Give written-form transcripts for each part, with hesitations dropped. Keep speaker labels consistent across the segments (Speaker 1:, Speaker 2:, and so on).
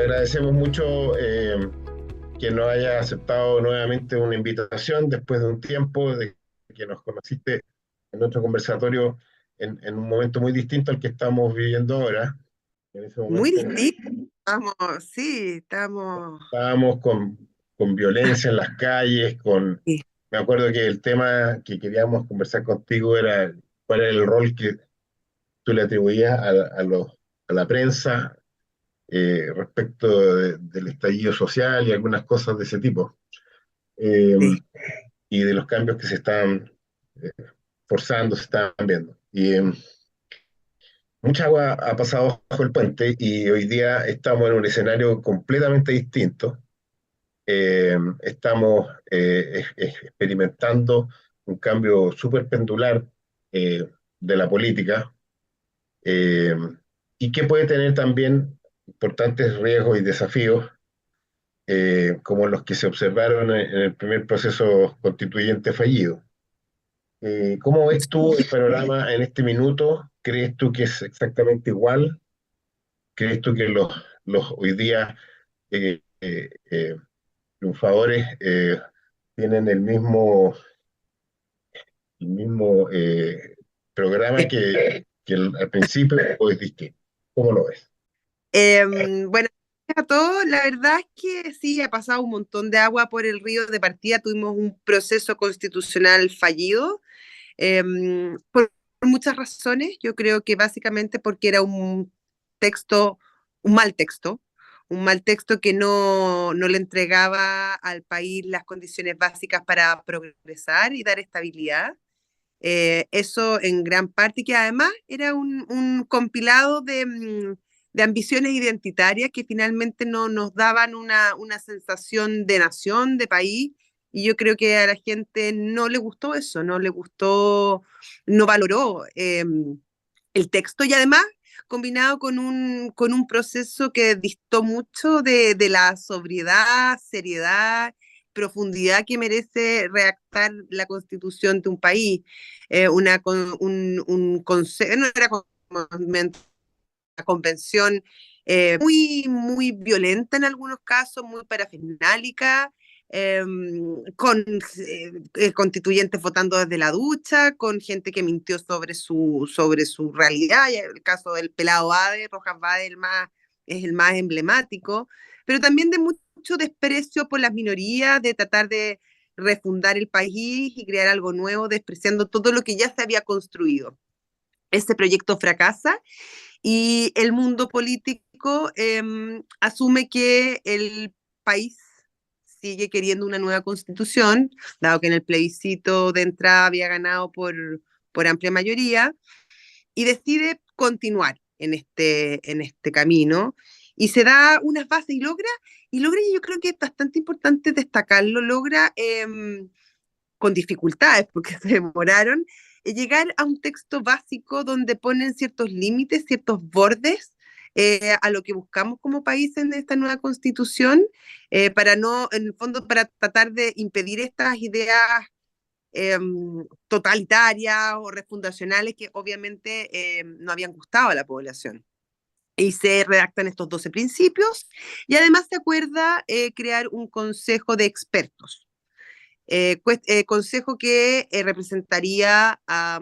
Speaker 1: agradecemos mucho que nos haya aceptado nuevamente una invitación después de un tiempo, de que nos conociste en nuestro conversatorio en un momento muy distinto al que estamos viviendo ahora. En ese
Speaker 2: Muy
Speaker 1: momento
Speaker 2: distinto. Estamos, sí, estamos.
Speaker 1: estábamos con violencia en las calles,
Speaker 2: Sí,
Speaker 1: me acuerdo que el tema que queríamos conversar contigo era cuál era el rol que tú le atribuías a la prensa respecto del estallido social y algunas cosas de ese tipo, eh,
Speaker 2: sí.
Speaker 1: y de los cambios que se están eh, forzando, se están viendo. Mucha agua ha pasado bajo el puente y hoy día estamos en un escenario completamente distinto. Estamos experimentando un cambio súper pendular de la política, eh, y que puede tener también importantes riesgos y desafíos, como los que se observaron en el primer proceso constituyente fallido. ¿Cómo ves tú el panorama en este minuto? ¿Crees tú que es exactamente igual? ¿Crees tú que los hoy día triunfadores tienen el mismo programa al principio, o es distinto? ¿Cómo lo ves?
Speaker 2: Bueno, a todo, la verdad es que sí, ha pasado un montón de agua por el río de partida. Tuvimos un proceso constitucional fallido, por muchas razones. Yo creo que básicamente porque era un texto, un mal texto, un mal texto que no le entregaba al país las condiciones básicas para progresar y dar estabilidad. Eso en gran parte, que además era un compilado de ambiciones identitarias que finalmente no nos daban una sensación de nación, de país, y yo creo que a la gente no le gustó eso, no le gustó, no valoró el texto, y además combinado con un proceso que distó mucho de la sobriedad, seriedad, profundidad que merece redactar la constitución de un país. No era una convención muy violenta en algunos casos, muy parafernálica, eh, con constituyentes votando desde la ducha, con gente que mintió sobre su realidad. Y el caso del pelado Bade, Rojas Bade, es el más emblemático, pero también de mucho desprecio por las minorías, de tratar de refundar el país y crear algo nuevo, despreciando todo lo que ya se había construido. Este proyecto fracasa y el mundo político asume que el país sigue queriendo una nueva constitución, dado que en el plebiscito de entrada había ganado por amplia mayoría, y decide continuar en este camino. Y se da unas bases y yo creo que es bastante importante destacarlo, logra con dificultades, porque se demoraron, llegar a un texto básico donde ponen ciertos límites, ciertos bordes a lo que buscamos como país en esta nueva constitución, para no, en el fondo, para tratar de impedir estas ideas eh, totalitarias o refundacionales que obviamente no habían gustado a la población. Y se redactan estos 12 principios y además se acuerda crear un consejo de expertos, consejo que representaría a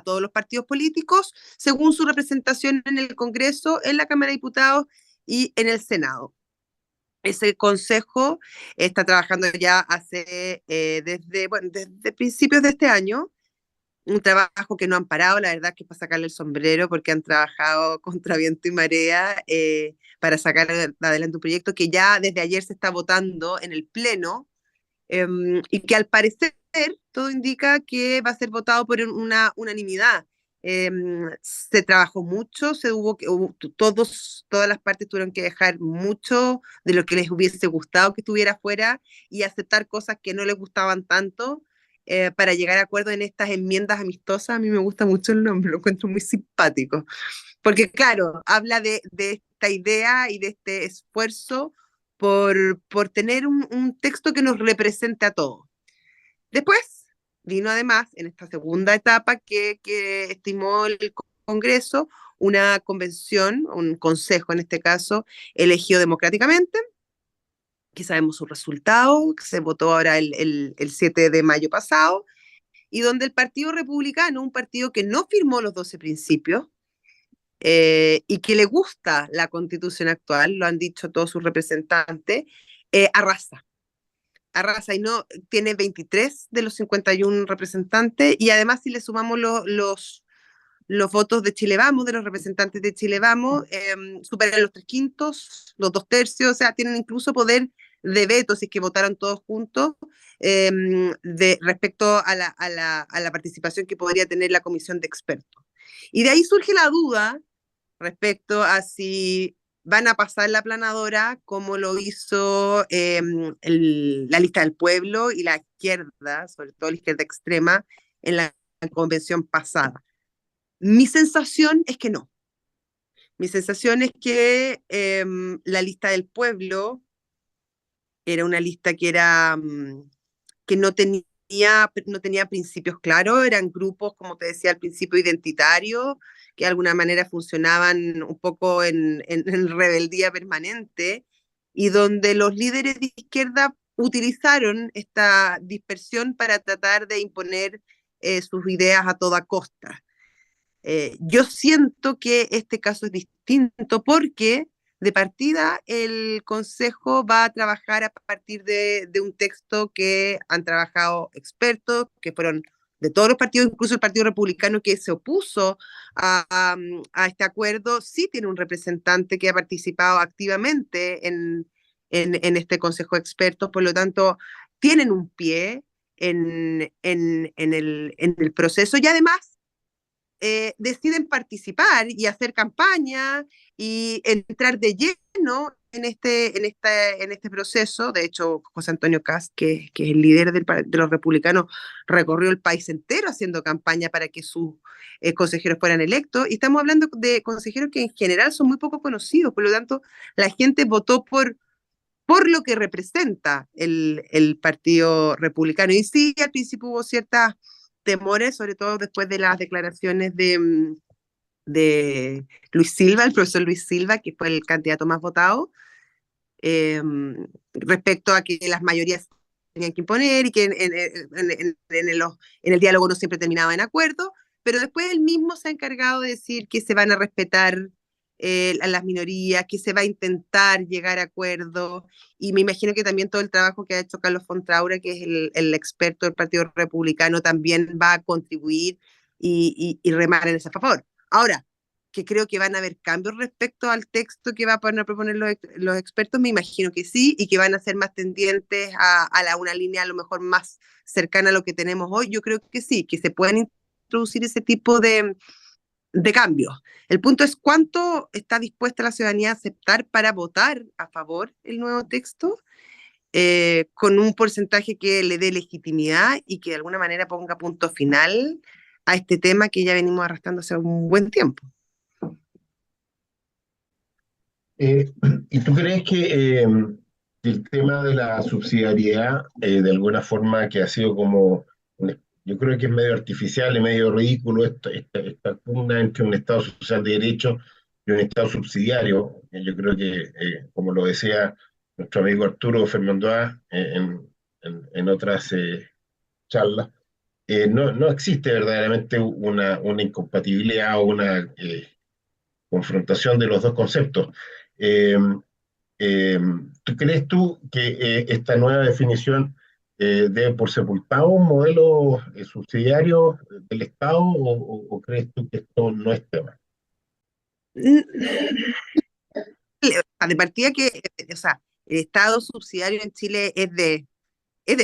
Speaker 2: todos los partidos políticos según su representación en el Congreso, en la Cámara de Diputados y en el Senado. Ese consejo está trabajando ya desde principios de este año, un trabajo que no han parado, la verdad que es para sacarle el sombrero, porque han trabajado contra viento y marea para sacar adelante un proyecto que ya desde ayer se está votando en el Pleno, y que al parecer todo indica que va a ser votado por una unanimidad. Se trabajó mucho, todas las partes tuvieron que dejar mucho de lo que les hubiese gustado que estuviera fuera y aceptar cosas que no les gustaban tanto, para llegar a acuerdo en estas enmiendas amistosas. A mí me gusta mucho el nombre, lo encuentro muy simpático, porque claro, habla de esta idea y de este esfuerzo por tener un texto que nos represente a todos. Después vino además, en esta segunda etapa que estimó el Congreso, una convención, un consejo en este caso, elegido democráticamente, que sabemos su resultado, que se votó ahora el 7 de mayo pasado, y donde el Partido Republicano, un partido que no firmó los 12 principios, y que le gusta la constitución actual, lo han dicho todos sus representantes, arrasa. Arrasa y no tiene 23 de los 51 representantes, y además si le sumamos los votos de Chile Vamos, de los representantes de Chile Vamos, superan los 3/5, los 2/3, o sea, tienen incluso poder de veto si es que votaron todos juntos, respecto a la participación que podría tener la comisión de expertos. Y de ahí surge la duda respecto a si van a pasar la planadora como lo hizo la lista del pueblo y la izquierda, sobre todo la izquierda extrema, en la convención pasada. Mi sensación es que no. Mi sensación es que la lista del pueblo era una lista que no tenía principios claros, eran grupos, como te decía al principio, identitarios, que de alguna manera funcionaban un poco en rebeldía permanente, y donde los líderes de izquierda utilizaron esta dispersión para tratar de imponer sus ideas a toda costa. Yo siento que este caso es distinto porque de partida el Consejo va a trabajar a partir de un texto que han trabajado expertos, que fueron de todos los partidos, incluso el Partido Republicano que se opuso a este acuerdo, sí tiene un representante que ha participado activamente en este Consejo de Expertos, por lo tanto, tienen un pie en el proceso, y además deciden participar y hacer campaña y entrar de lleno en este proceso. De hecho, José Antonio Kast, que es el líder de los republicanos, recorrió el país entero haciendo campaña para que sus consejeros fueran electos. Y estamos hablando de consejeros que en general son muy poco conocidos, por lo tanto, la gente votó por lo que representa el Partido Republicano. Y sí, al principio hubo ciertas temores, sobre todo después de las declaraciones de Luis Silva, el profesor Luis Silva, que fue el candidato más votado, eh, respecto a que las mayorías tenían que imponer y que en el diálogo no siempre terminaba en acuerdo, pero después él mismo se ha encargado de decir que se van a respetar a las minorías, que se va a intentar llegar a acuerdos, y me imagino que también todo el trabajo que ha hecho Carlos Fontraura, que es el experto del Partido Republicano, también va a contribuir y remar en ese favor. Ahora, que creo que van a haber cambios respecto al texto que va a proponer los expertos, me imagino que sí, y que van a ser más tendientes una línea a lo mejor más cercana a lo que tenemos hoy. Yo creo que sí, que se pueden introducir ese tipo de cambios. El punto es cuánto está dispuesta la ciudadanía a aceptar para votar a favor el nuevo texto, con un porcentaje que le dé legitimidad y que de alguna manera ponga punto final a este tema que ya venimos arrastrando hace un buen tiempo.
Speaker 1: Eh, ¿Y tú crees que el tema de la subsidiariedad, de alguna forma que ha sido como, yo creo que es medio artificial y medio ridículo esta pugna entre un Estado social de derecho y un Estado subsidiario? Yo creo que, como lo decía nuestro amigo Arturo Fernandoa en otras charlas, no existe verdaderamente una incompatibilidad o una confrontación de los dos conceptos. Eh, eh, ¿Crees tú que esta nueva definición debe por sepultar un modelo subsidiario del Estado o crees tú que esto no es tema?
Speaker 2: De partida que, o sea, el Estado subsidiario en Chile es de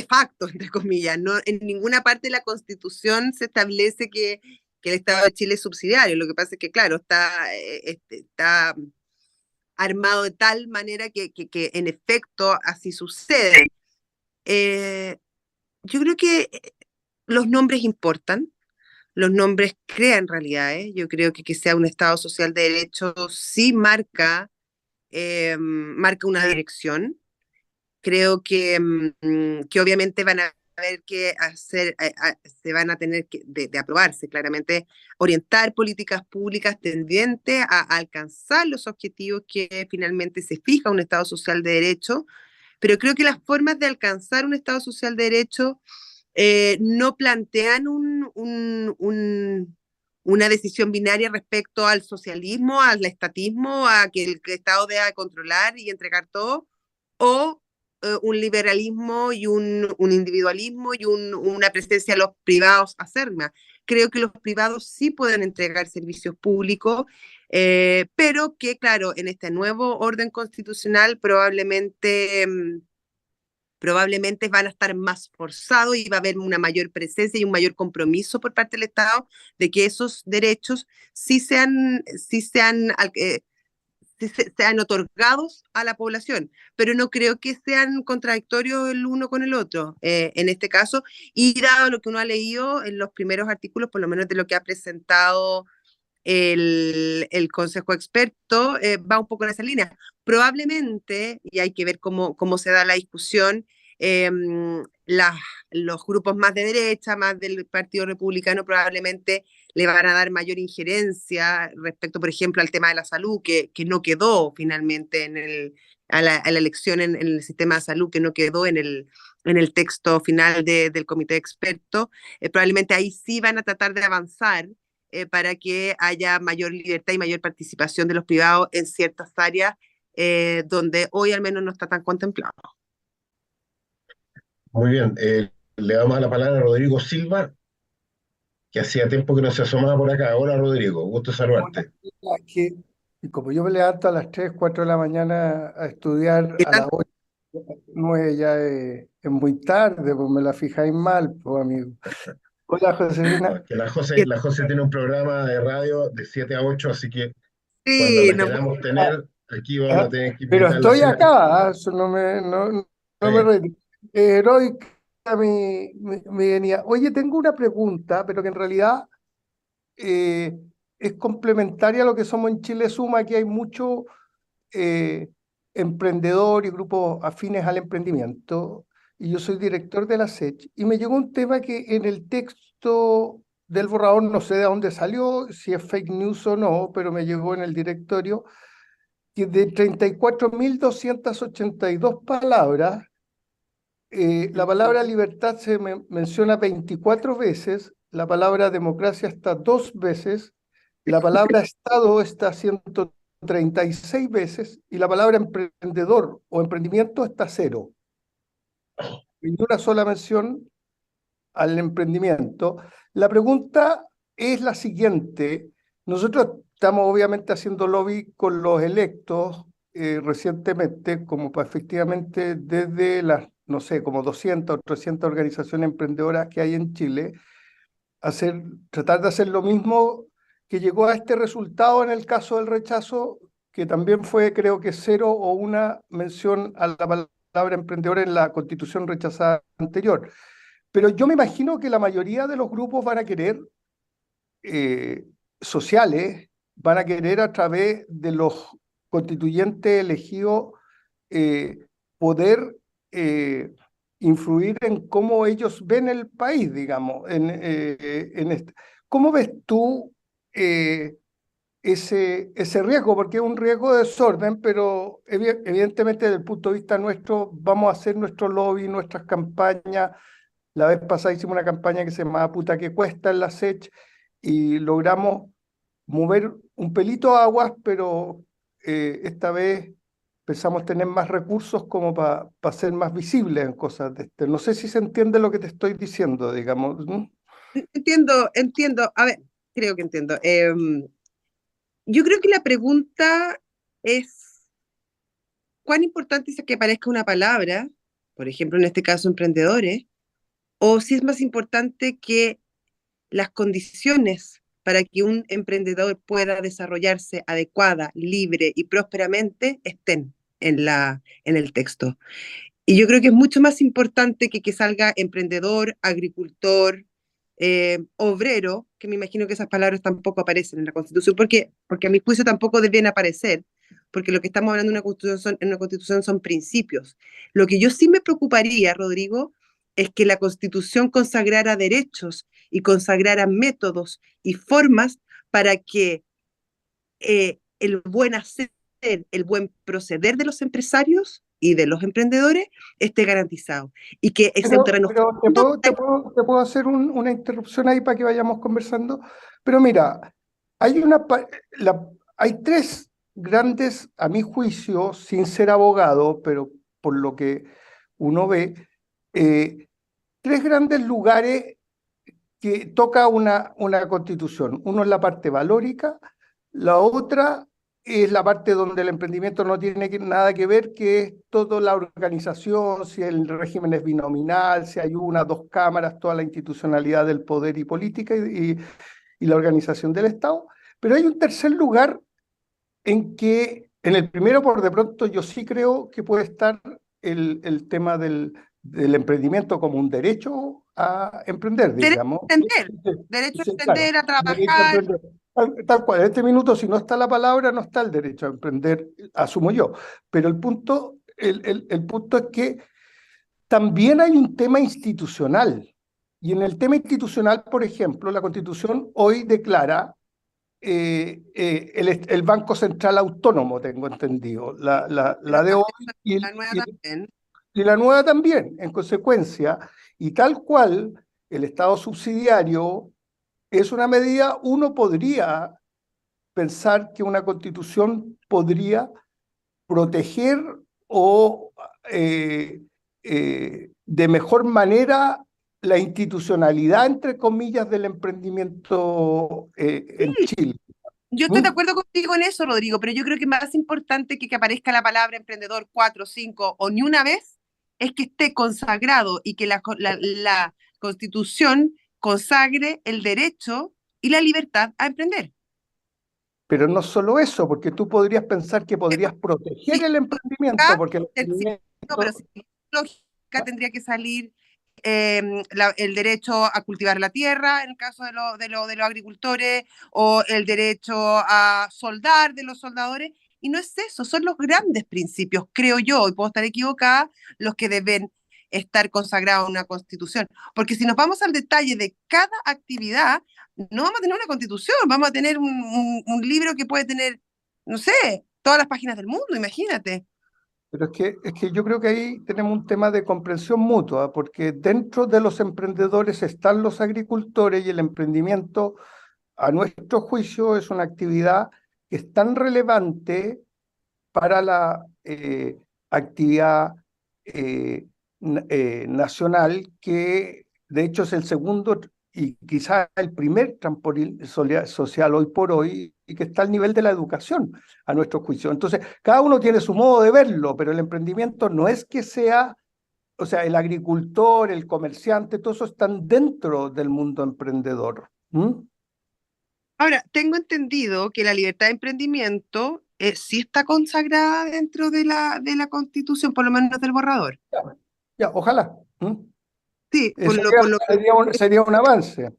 Speaker 2: facto, entre comillas, no, en ninguna parte de la Constitución se establece que el Estado de Chile es subsidiario. Lo que pasa es que, claro, está armado de tal manera que en efecto así sucede. Eh, yo creo que los nombres importan, los nombres crean realidades. Yo creo que sea un Estado social de derecho sí marca una dirección. Creo que obviamente van a haber que hacer, se van a tener que, de aprobarse claramente, orientar políticas públicas tendientes a alcanzar los objetivos que finalmente se fija un Estado social de derecho, pero creo que las formas de alcanzar un Estado social de derecho no plantean una decisión binaria respecto al socialismo, al estatismo, a que el Estado deba controlar y entregar todo, o un liberalismo y un individualismo y una presencia de los privados acérrima. Creo que los privados sí pueden entregar servicios públicos, pero que, claro, en este nuevo orden constitucional probablemente van a estar más forzados y va a haber una mayor presencia y un mayor compromiso por parte del Estado de que esos derechos sí sean otorgados a la población, pero no creo que sean contradictorios el uno con el otro en este caso, y dado lo que uno ha leído en los primeros artículos, por lo menos de lo que ha presentado el Consejo Experto, va un poco en esa línea. Probablemente, y hay que ver cómo se da la discusión, eh, las, los grupos más de derecha, más del Partido Republicano, probablemente le van a dar mayor injerencia respecto, por ejemplo, al tema de la salud, que no quedó finalmente a la elección en el sistema de salud, que no quedó en el texto final del comité de expertos. Probablemente ahí sí van a tratar de avanzar para que haya mayor libertad y mayor participación de los privados en ciertas áreas donde hoy al menos no está tan contemplado.
Speaker 1: Muy bien, le damos la palabra a Rodrigo Silva, que hacía tiempo que no se asomaba por acá. Hola Rodrigo, gusto
Speaker 3: Bueno,
Speaker 1: saludarte.
Speaker 3: que, y como yo me levanto a las 3 4 de la mañana a estudiar,
Speaker 2: ¿Qué
Speaker 3: a las
Speaker 2: tal?
Speaker 3: 8 9 ya es muy tarde, pues me la fijáis mal, pues amigo. Hola
Speaker 1: No,
Speaker 3: Josefina.
Speaker 1: es que la José,
Speaker 2: ¿Qué
Speaker 1: la José tiene un programa de radio de 7 a 8, así que cuando
Speaker 2: Sí,
Speaker 1: la
Speaker 2: no puede
Speaker 1: queramos
Speaker 3: Ah,
Speaker 1: tener, aquí vamos a
Speaker 3: ah,
Speaker 1: tener que
Speaker 3: pero
Speaker 1: invitarla
Speaker 3: estoy
Speaker 1: siempre.
Speaker 3: acá, eso no me
Speaker 1: Sí.
Speaker 3: retiro. Heroica mi venida. Oye, tengo una pregunta, pero que en realidad eh, es complementaria a lo que somos en Chile Suma, que hay mucho eh, emprendedor y grupos afines al emprendimiento, y yo soy director de la SECH, y me llegó un tema que en el texto del borrador, no sé de dónde salió, si es fake news o no, pero me llegó en el directorio, que de 34.282 palabras, la palabra libertad se menciona 24 veces, la palabra democracia está 2 veces, la palabra Estado está 136 veces y la palabra emprendedor o emprendimiento está 0. Y una sola mención al emprendimiento. La pregunta es la siguiente. Nosotros estamos obviamente haciendo lobby con los electos recientemente, como para efectivamente desde las, no sé, como 200 o 300 organizaciones emprendedoras que hay en Chile, tratar de hacer lo mismo que llegó a este resultado en el caso del rechazo, que también fue, creo que 0 o una mención a la palabra emprendedor en la constitución rechazada anterior. Pero yo me imagino que la mayoría de los grupos van a querer, eh, sociales, van a querer a través de los constituyentes elegidos eh, poder eh, influir en cómo ellos ven el país, digamos. ¿Cómo ves tú ese riesgo? Porque es un riesgo de desorden, pero evidentemente desde el punto de vista nuestro vamos a hacer nuestro lobby, nuestras campañas. La vez pasada hicimos una campaña que se llamaba Puta que cuesta en la SECH y logramos mover un pelito de aguas, pero esta vez pensamos tener más recursos como para ser más visibles en cosas de este. No sé si se entiende lo que te estoy diciendo, digamos, ¿no?
Speaker 2: Entiendo. A ver, creo que entiendo. Yo creo que la pregunta es, ¿cuán importante es que aparezca una palabra, por ejemplo, en este caso, emprendedores, o si es más importante que las condiciones para que un emprendedor pueda desarrollarse adecuada, libre y prósperamente estén en el texto? Y yo creo que es mucho más importante que salga emprendedor, agricultor, obrero, que me imagino que esas palabras tampoco aparecen en la Constitución, porque a mi juicio tampoco deben aparecer, porque lo que estamos hablando en una Constitución son principios. Lo que yo sí me preocuparía, Rodrigo, es que la Constitución consagrara derechos y consagrara métodos y formas para que el buen hacer, el buen proceder de los empresarios y de los emprendedores esté garantizado. Y que ese un terreno
Speaker 3: Pero te puedo hacer una interrupción ahí para que vayamos conversando. Pero mira, hay tres grandes, a mi juicio, sin ser abogado, pero por lo que uno ve, tres grandes lugares que toca una constitución. Uno es la parte valórica, la otra es la parte donde el emprendimiento no tiene nada que ver, que es toda la organización, si el régimen es binominal, si hay una, dos cámaras, toda la institucionalidad del poder y política y la organización del Estado. Pero hay un tercer lugar en el primero, por de pronto, yo sí creo que puede estar el tema del emprendimiento como un derecho a emprender,
Speaker 2: derecho
Speaker 3: digamos.
Speaker 2: a emprender, derecho a
Speaker 3: Sí, claro,
Speaker 2: emprender, a
Speaker 3: derecho a
Speaker 2: trabajar.
Speaker 3: emprender. Tal cual, en este minuto, si no está la palabra, no está el derecho a emprender, asumo yo. Pero el punto es que también hay un tema institucional. Y en el tema institucional, por ejemplo, la Constitución hoy declara el Banco Central Autónomo, tengo entendido, la de hoy y,
Speaker 2: La nueva
Speaker 3: y,
Speaker 2: también.
Speaker 3: y la nueva también, en consecuencia, y tal cual el Estado subsidiario es una medida, uno podría pensar que una constitución podría proteger o de mejor manera la institucionalidad, entre comillas, del emprendimiento en Chile.
Speaker 2: Yo estoy de
Speaker 3: ¿Mm?
Speaker 2: acuerdo contigo en eso, Rodrigo, pero yo creo que más importante que aparezca la palabra emprendedor cuatro, cinco o ni una vez es que esté consagrado y que la Constitución consagre el derecho y la libertad a emprender.
Speaker 3: Pero no solo eso, porque tú podrías pensar que podrías proteger
Speaker 2: Si
Speaker 3: el emprendimiento,
Speaker 2: acá,
Speaker 3: porque el
Speaker 2: no, pero
Speaker 3: emprendimiento,
Speaker 2: si lógica tendría que salir el derecho a cultivar la tierra en el caso de los agricultores o el derecho a soldar de los soldadores. Y no es eso, son los grandes principios, creo yo, y puedo estar equivocada, los que deben estar consagrados en una constitución. Porque si nos vamos al detalle de cada actividad, no vamos a tener una constitución, vamos a tener un libro que puede tener, no sé, todas las páginas del mundo, imagínate.
Speaker 3: pero es que yo creo que ahí tenemos un tema de comprensión mutua, porque dentro de los emprendedores están los agricultores y el emprendimiento, a nuestro juicio, es una actividad que es tan relevante para la actividad nacional, que de hecho es el segundo y quizás el primer trampolín social hoy por hoy, y que está al nivel de la educación, a nuestro juicio. Entonces, cada uno tiene su modo de verlo, pero el emprendimiento no es que sea, o sea, el agricultor, el comerciante, todos esos están dentro del mundo emprendedor. ¿Mm?
Speaker 2: Ahora, tengo entendido que la libertad de emprendimiento sí está consagrada dentro de la Constitución, por lo menos del borrador.
Speaker 3: Ya, ya, ojalá. ¿Mm?
Speaker 2: Sí,
Speaker 3: Sería un avance.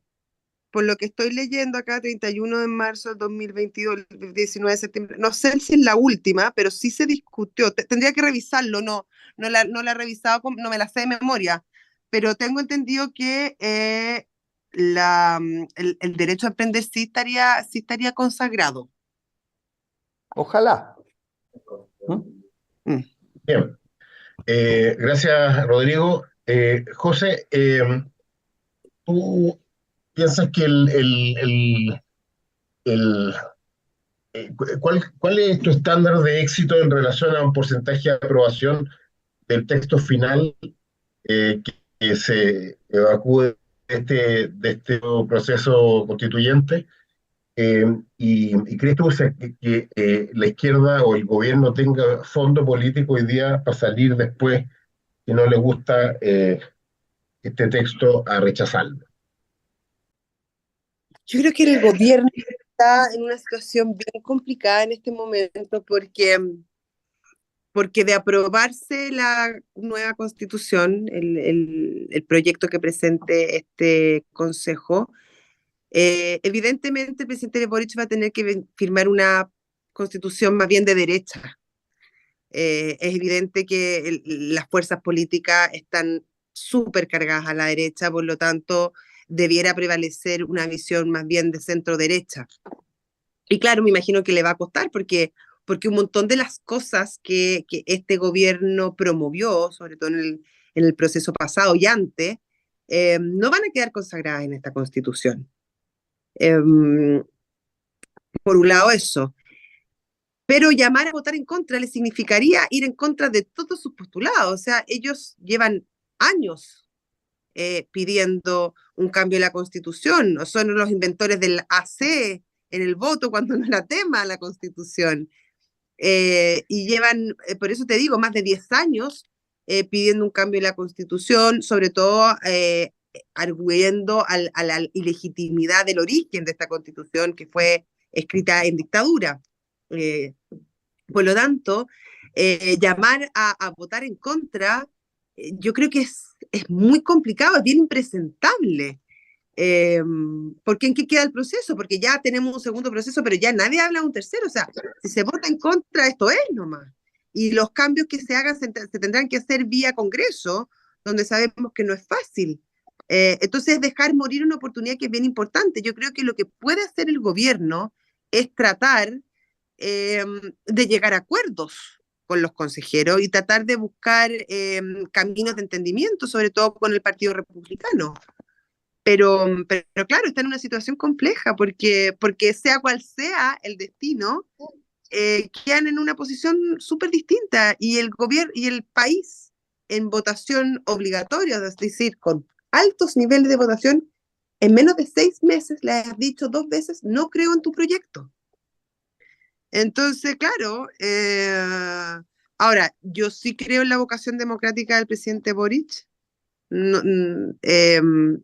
Speaker 2: por lo que estoy leyendo acá, 31 de marzo del 2022, el 19 de septiembre, no sé si es la última, pero sí se discutió. Tendría que revisarlo, no la he revisado, no me la sé de memoria, pero tengo entendido que el derecho a emprender sí estaría consagrado.
Speaker 3: Ojalá. ¿Mm?
Speaker 2: Mm.
Speaker 1: Bien. Gracias, Rodrigo. José, ¿tú piensas que el- cuál es tu estándar de éxito en relación a un porcentaje de aprobación del texto final que se evacúe de este proceso constituyente? ¿Y crees tú que la izquierda o el gobierno tenga fondo político hoy día para salir después, si no le gusta este texto, a rechazarlo?
Speaker 2: Yo creo que el gobierno está en una situación bien complicada en este momento porque de aprobarse la nueva constitución, el proyecto que presente este consejo, evidentemente el presidente Boric va a tener que firmar una constitución más bien de derecha. Es evidente que las fuerzas políticas están súper cargadas a la derecha, por lo tanto, debiera prevalecer una visión más bien de centro-derecha. Y claro, me imagino que le va a costar porque un montón de las cosas que este gobierno promovió, sobre todo en el proceso pasado y antes, no van a quedar consagradas en esta constitución. Por un lado eso. Pero llamar a votar en contra le significaría ir en contra de todos sus postulados. O sea, ellos llevan años pidiendo un cambio de la Constitución, o son los inventores del AC en el voto cuando no era tema la Constitución. Y llevan, por eso te digo, más de 10 años pidiendo un cambio de la Constitución, sobre todo arguyendo a la ilegitimidad del origen de esta Constitución que fue escrita en dictadura. Por lo tanto, llamar a votar en contra, yo creo que es muy complicado, es bien impresentable. Porque ¿en qué queda el proceso? Porque ya tenemos un segundo proceso, pero ya nadie habla de un tercero. O sea, si se vota en contra, esto es nomás. Y los cambios que se hagan se tendrán que hacer vía Congreso, donde sabemos que no es fácil. Entonces, dejar morir una oportunidad que es bien importante. Yo creo que lo que puede hacer el gobierno es tratar de llegar a acuerdos con los consejeros y tratar de buscar caminos de entendimiento, sobre todo con el Partido Republicano. Pero claro, está en una situación compleja porque sea cual sea el destino, quedan en una posición súper distinta y el gobierno y el país en votación obligatoria, es decir, con altos niveles de votación, en menos de 6 meses le has dicho 2 veces, no creo en tu proyecto. Entonces, claro, ahora, yo sí creo en la vocación democrática del presidente Boric, no,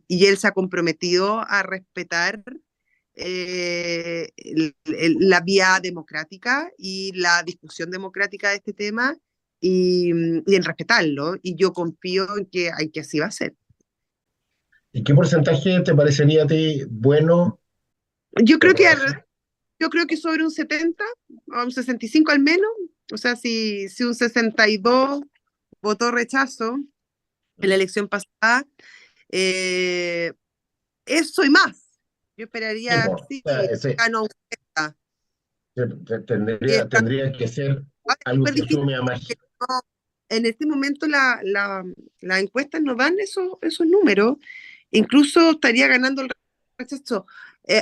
Speaker 2: y él se ha comprometido a respetar la vía democrática y la discusión democrática de este tema y en respetarlo, y yo confío en que así va a ser.
Speaker 1: ¿Y qué porcentaje te parecería a ti bueno
Speaker 2: Yo
Speaker 1: de
Speaker 2: creo que,
Speaker 1: aprobación?
Speaker 2: yo creo que sobre un 70 o un 65 al menos, o sea, si un 62 votó rechazo en la elección pasada, eh, eso y más. Yo
Speaker 1: Sí,
Speaker 2: esperaría,
Speaker 1: po. O
Speaker 2: sí,
Speaker 1: sea, ese,
Speaker 2: gano un 70.
Speaker 1: tendría que ser
Speaker 2: Ahora es
Speaker 1: algo
Speaker 2: súper
Speaker 1: que
Speaker 2: difícil
Speaker 1: sume a
Speaker 2: porque
Speaker 1: más.
Speaker 2: en este momento las encuestas no dan esos números. Incluso estaría ganando el rechazo.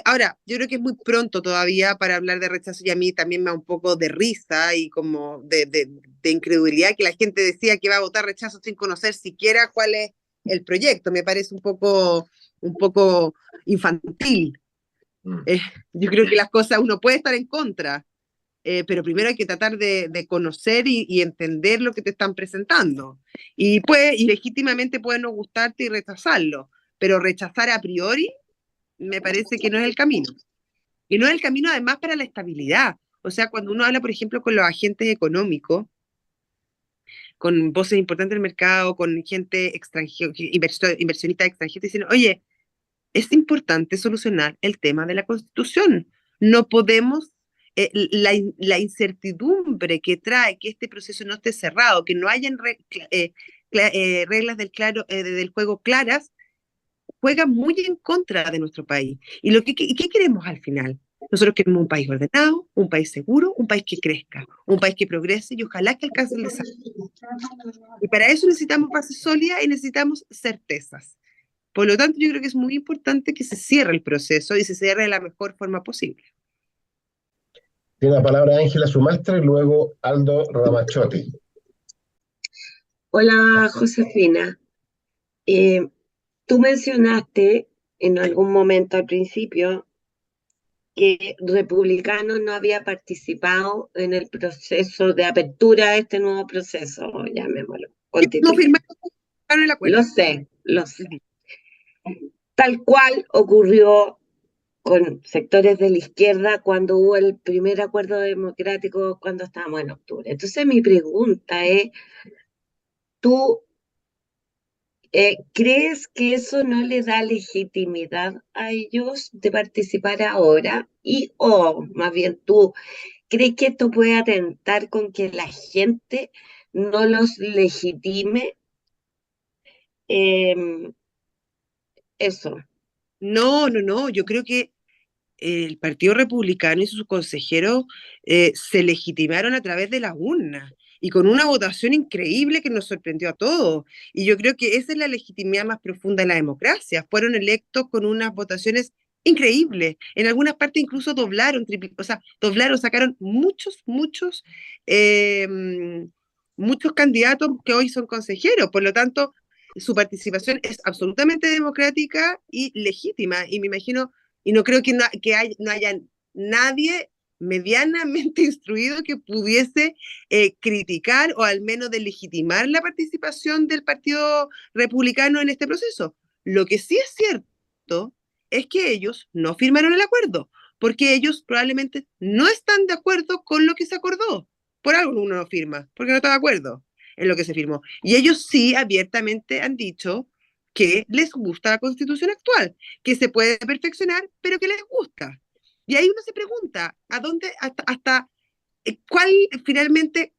Speaker 2: Ahora, yo creo que es muy pronto todavía para hablar de rechazo y a mí también me da un poco de risa y como de incredulidad que la gente decía que iba a votar rechazo sin conocer siquiera cuál es el proyecto. Me parece un poco infantil.
Speaker 1: Mm.
Speaker 2: Eh, yo creo que las cosas uno puede estar en contra, pero primero hay que tratar de conocer y entender lo que te están presentando. Y legítimamente puede no gustarte y rechazarlo, pero rechazar a priori me parece que no es el camino. Y no es el camino además para la estabilidad. O sea, cuando uno habla, por ejemplo, con los agentes económicos, con voces importantes del mercado, con gente extranjera, inversionista extranjera, dicen, oye, es importante solucionar el tema de la Constitución. No podemos, la incertidumbre que trae que este proceso no esté cerrado, que no hayan reglas del juego claras, juega muy en contra de nuestro país. ¿Y qué queremos al final? Nosotros queremos un país ordenado, un país seguro, un país que crezca, un país que progrese y ojalá que alcance el desarrollo. Y para eso necesitamos bases sólidas y necesitamos certezas. Por lo tanto, yo creo que es muy importante que se cierre el proceso y se cierre de la mejor forma posible.
Speaker 1: Tiene la palabra Ángela Sumastre y luego Aldo Ramachotti.
Speaker 4: Hola, Josefina. Eh, Tú mencionaste en algún momento al principio que Republicano no había participado en el proceso de apertura a este nuevo proceso, llamémoslo,
Speaker 2: No
Speaker 4: constituyente.
Speaker 2: firmaron el
Speaker 4: Lo
Speaker 2: acuerdo.
Speaker 4: sé, lo sé. Tal cual ocurrió con sectores de la izquierda cuando hubo el primer acuerdo democrático cuando estábamos en octubre. Entonces mi pregunta es, ¿tú ¿crees que eso no le da legitimidad a ellos de participar ahora? O más bien tú, ¿crees que esto puede atentar con que la gente no los legitime Em, eso.
Speaker 2: No, yo creo que el Partido Republicano y sus consejeros se legitimaron a través de las urnas y con una votación increíble que nos sorprendió a todos. Y yo creo que esa es la legitimidad más profunda de la democracia. Fueron electos con unas votaciones increíbles. En algunas partes incluso doblaron, o sea, doblaron, sacaron eh, muchos candidatos que hoy son consejeros. Por lo tanto, su participación es absolutamente democrática y legítima. Y me imagino y no creo que no haya nadie medianamente instruido que pudiese criticar o al menos delegitimar la participación del Partido Republicano en este proceso. Lo que sí es cierto es que ellos no firmaron el acuerdo, porque ellos probablemente no están de acuerdo con lo que se acordó. Por algo uno no firma, porque no está de acuerdo en lo que se firmó. Y ellos sí abiertamente han dicho que les gusta la constitución actual, que se puede perfeccionar, pero que les gusta. Y ahí uno se pregunta, ¿a dónde, hasta cuál finalmente,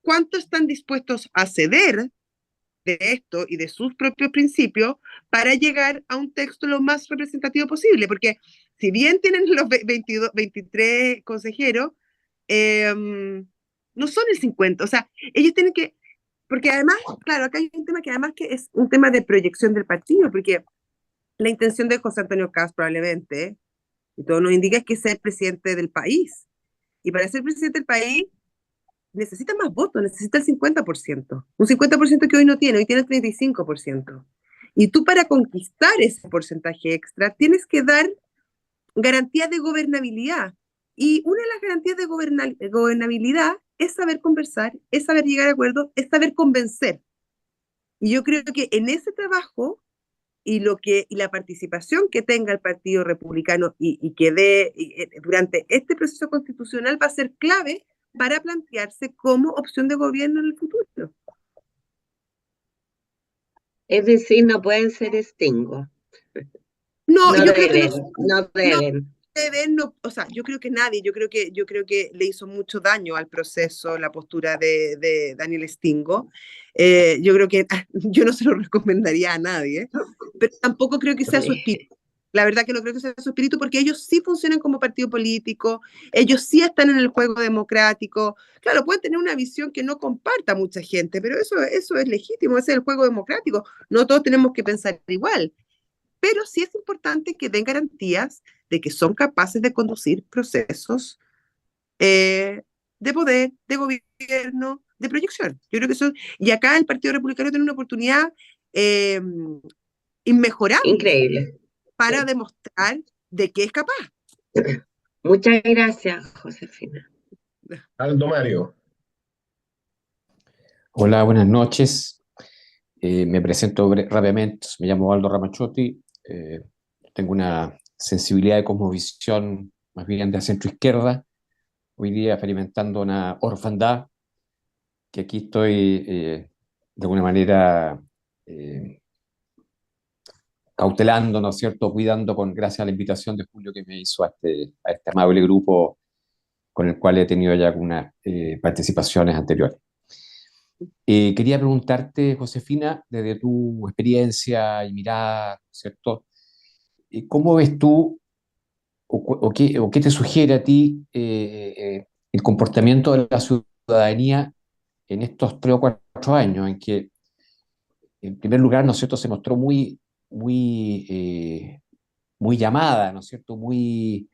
Speaker 2: cuánto están dispuestos a ceder de esto y de sus propios principios para llegar a un texto lo más representativo posible? Porque si bien tienen los 22, 23 consejeros, eh, no son el 50, o sea, ellos tienen que, porque además, claro, acá hay un tema que además que es un tema de proyección del partido, porque la intención de José Antonio Caz probablemente, y todo nos indica, es que sea el presidente del país. Y para ser presidente del país necesita más votos, necesita el 50%. Un 50% que hoy tiene el 35%. Y tú para conquistar ese porcentaje extra tienes que dar garantías de gobernabilidad. Y una de las garantías de gobernabilidad es saber conversar, es saber llegar a acuerdos, es saber convencer. Y yo creo que en ese trabajo y la participación que tenga el Partido Republicano y que dé durante este proceso constitucional va a ser clave para plantearse como opción de gobierno en el futuro.
Speaker 4: Es decir, no pueden ser extingos.
Speaker 2: No,
Speaker 4: No
Speaker 2: yo creo que no,
Speaker 4: deben, no
Speaker 2: no
Speaker 4: deben.
Speaker 2: deben, no, o sea, yo creo que nadie, yo creo que le hizo mucho daño al proceso la postura de Daniel Stingo. Yo creo que yo no se lo recomendaría a nadie, pero tampoco creo que sea su espíritu. La verdad que no creo que sea su espíritu porque ellos sí funcionan como partido político, ellos sí están en el juego democrático. Claro, pueden tener una visión que no comparta mucha gente, pero eso es legítimo, ese es el juego democrático. No todos tenemos que pensar igual, pero sí es importante que den garantías de que son capaces de conducir procesos eh, de poder, de gobierno, de proyección. Yo creo que eso, y acá el Partido Republicano tiene una oportunidad eh, inmejorable
Speaker 4: Increíble.
Speaker 2: para
Speaker 4: Sí.
Speaker 2: demostrar de qué es capaz.
Speaker 4: Muchas gracias, Josefina.
Speaker 1: Aldo Mario.
Speaker 5: Hola, buenas noches. Me presento rápidamente. Me llamo Aldo Ramachotti. Tengo una sensibilidad de cosmovisión más bien de centro izquierda. Hoy día experimentando una orfandad que aquí estoy de alguna manera eh, cautelando, ¿no es cierto? Cuidando gracias a la invitación de Julio que me hizo a este amable grupo con el cual he tenido ya algunas participaciones anteriores. Quería preguntarte, Josefina, desde tu experiencia y mirada, ¿cierto? ¿Cómo ves tú o qué te sugiere a ti el comportamiento de la ciudadanía en estos 3 o 4 años en que, en primer lugar, ¿no es cierto?, se mostró muy llamada, ¿no es cierto?, muy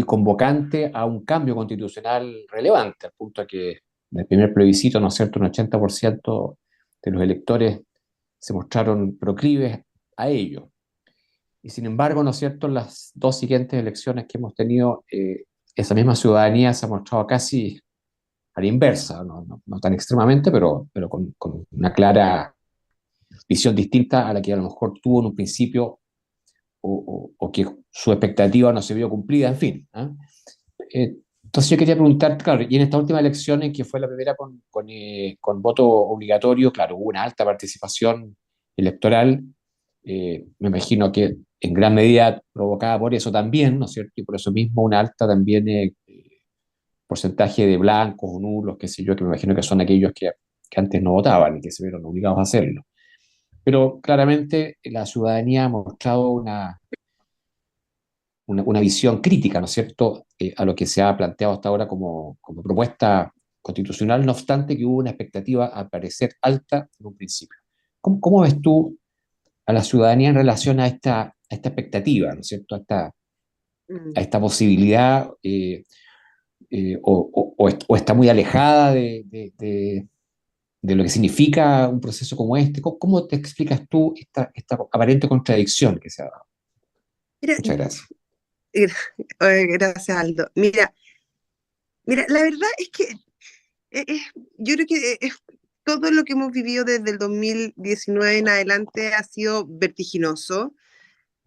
Speaker 5: convocante a un cambio constitucional relevante, al punto de que en el primer plebiscito, ¿no es cierto?, un 80% de los electores se mostraron proclives a ello. Y sin embargo, ¿no es cierto?, en las dos siguientes elecciones que hemos tenido, esa misma ciudadanía se ha mostrado casi a la inversa, no tan extremadamente, pero con una clara visión distinta a la que a lo mejor tuvo en un principio o que su expectativa no se vio cumplida, en fin. ¿Eh? Entonces yo quería preguntar, claro, y en esta última elección, en que fue la primera con voto obligatorio, claro, hubo una alta participación electoral, me imagino que en gran medida provocada por eso también, ¿no es cierto? Y por eso mismo una alta también porcentaje de blancos o nulos, qué sé yo, que me imagino que son aquellos que antes no votaban y que se vieron obligados a hacerlo. Pero claramente la ciudadanía ha mostrado una visión crítica, ¿no es cierto?, a lo que se ha planteado hasta ahora como propuesta constitucional, no obstante que hubo una expectativa, al parecer, alta en un principio. ¿Cómo ves tú a la ciudadanía en relación a esta expectativa, ¿no es cierto?,
Speaker 2: Mm.
Speaker 5: a esta posibilidad, o está muy alejada de lo que significa un proceso como este? ¿Cómo te explicas tú esta aparente contradicción que se ha dado?
Speaker 2: Mira,
Speaker 5: Muchas gracias.
Speaker 2: gracias, Aldo. Mira, la verdad es que yo creo que todo lo que hemos vivido desde el 2019 en adelante ha sido vertiginoso.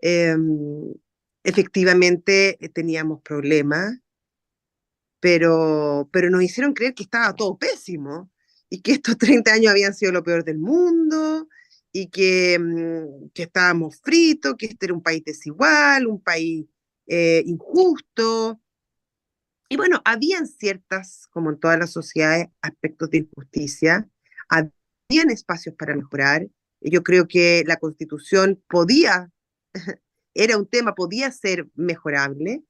Speaker 2: Eh, Efectivamente teníamos problemas, pero nos hicieron creer que estaba todo pésimo y que estos 30 años habían sido lo peor del mundo y que estábamos fritos, que este era un país desigual, un país injusto. Y bueno, habían ciertas, como en todas las sociedades, aspectos de injusticia, habían espacios para mejorar. Yo creo que la Constitución era un tema, podía ser mejorable,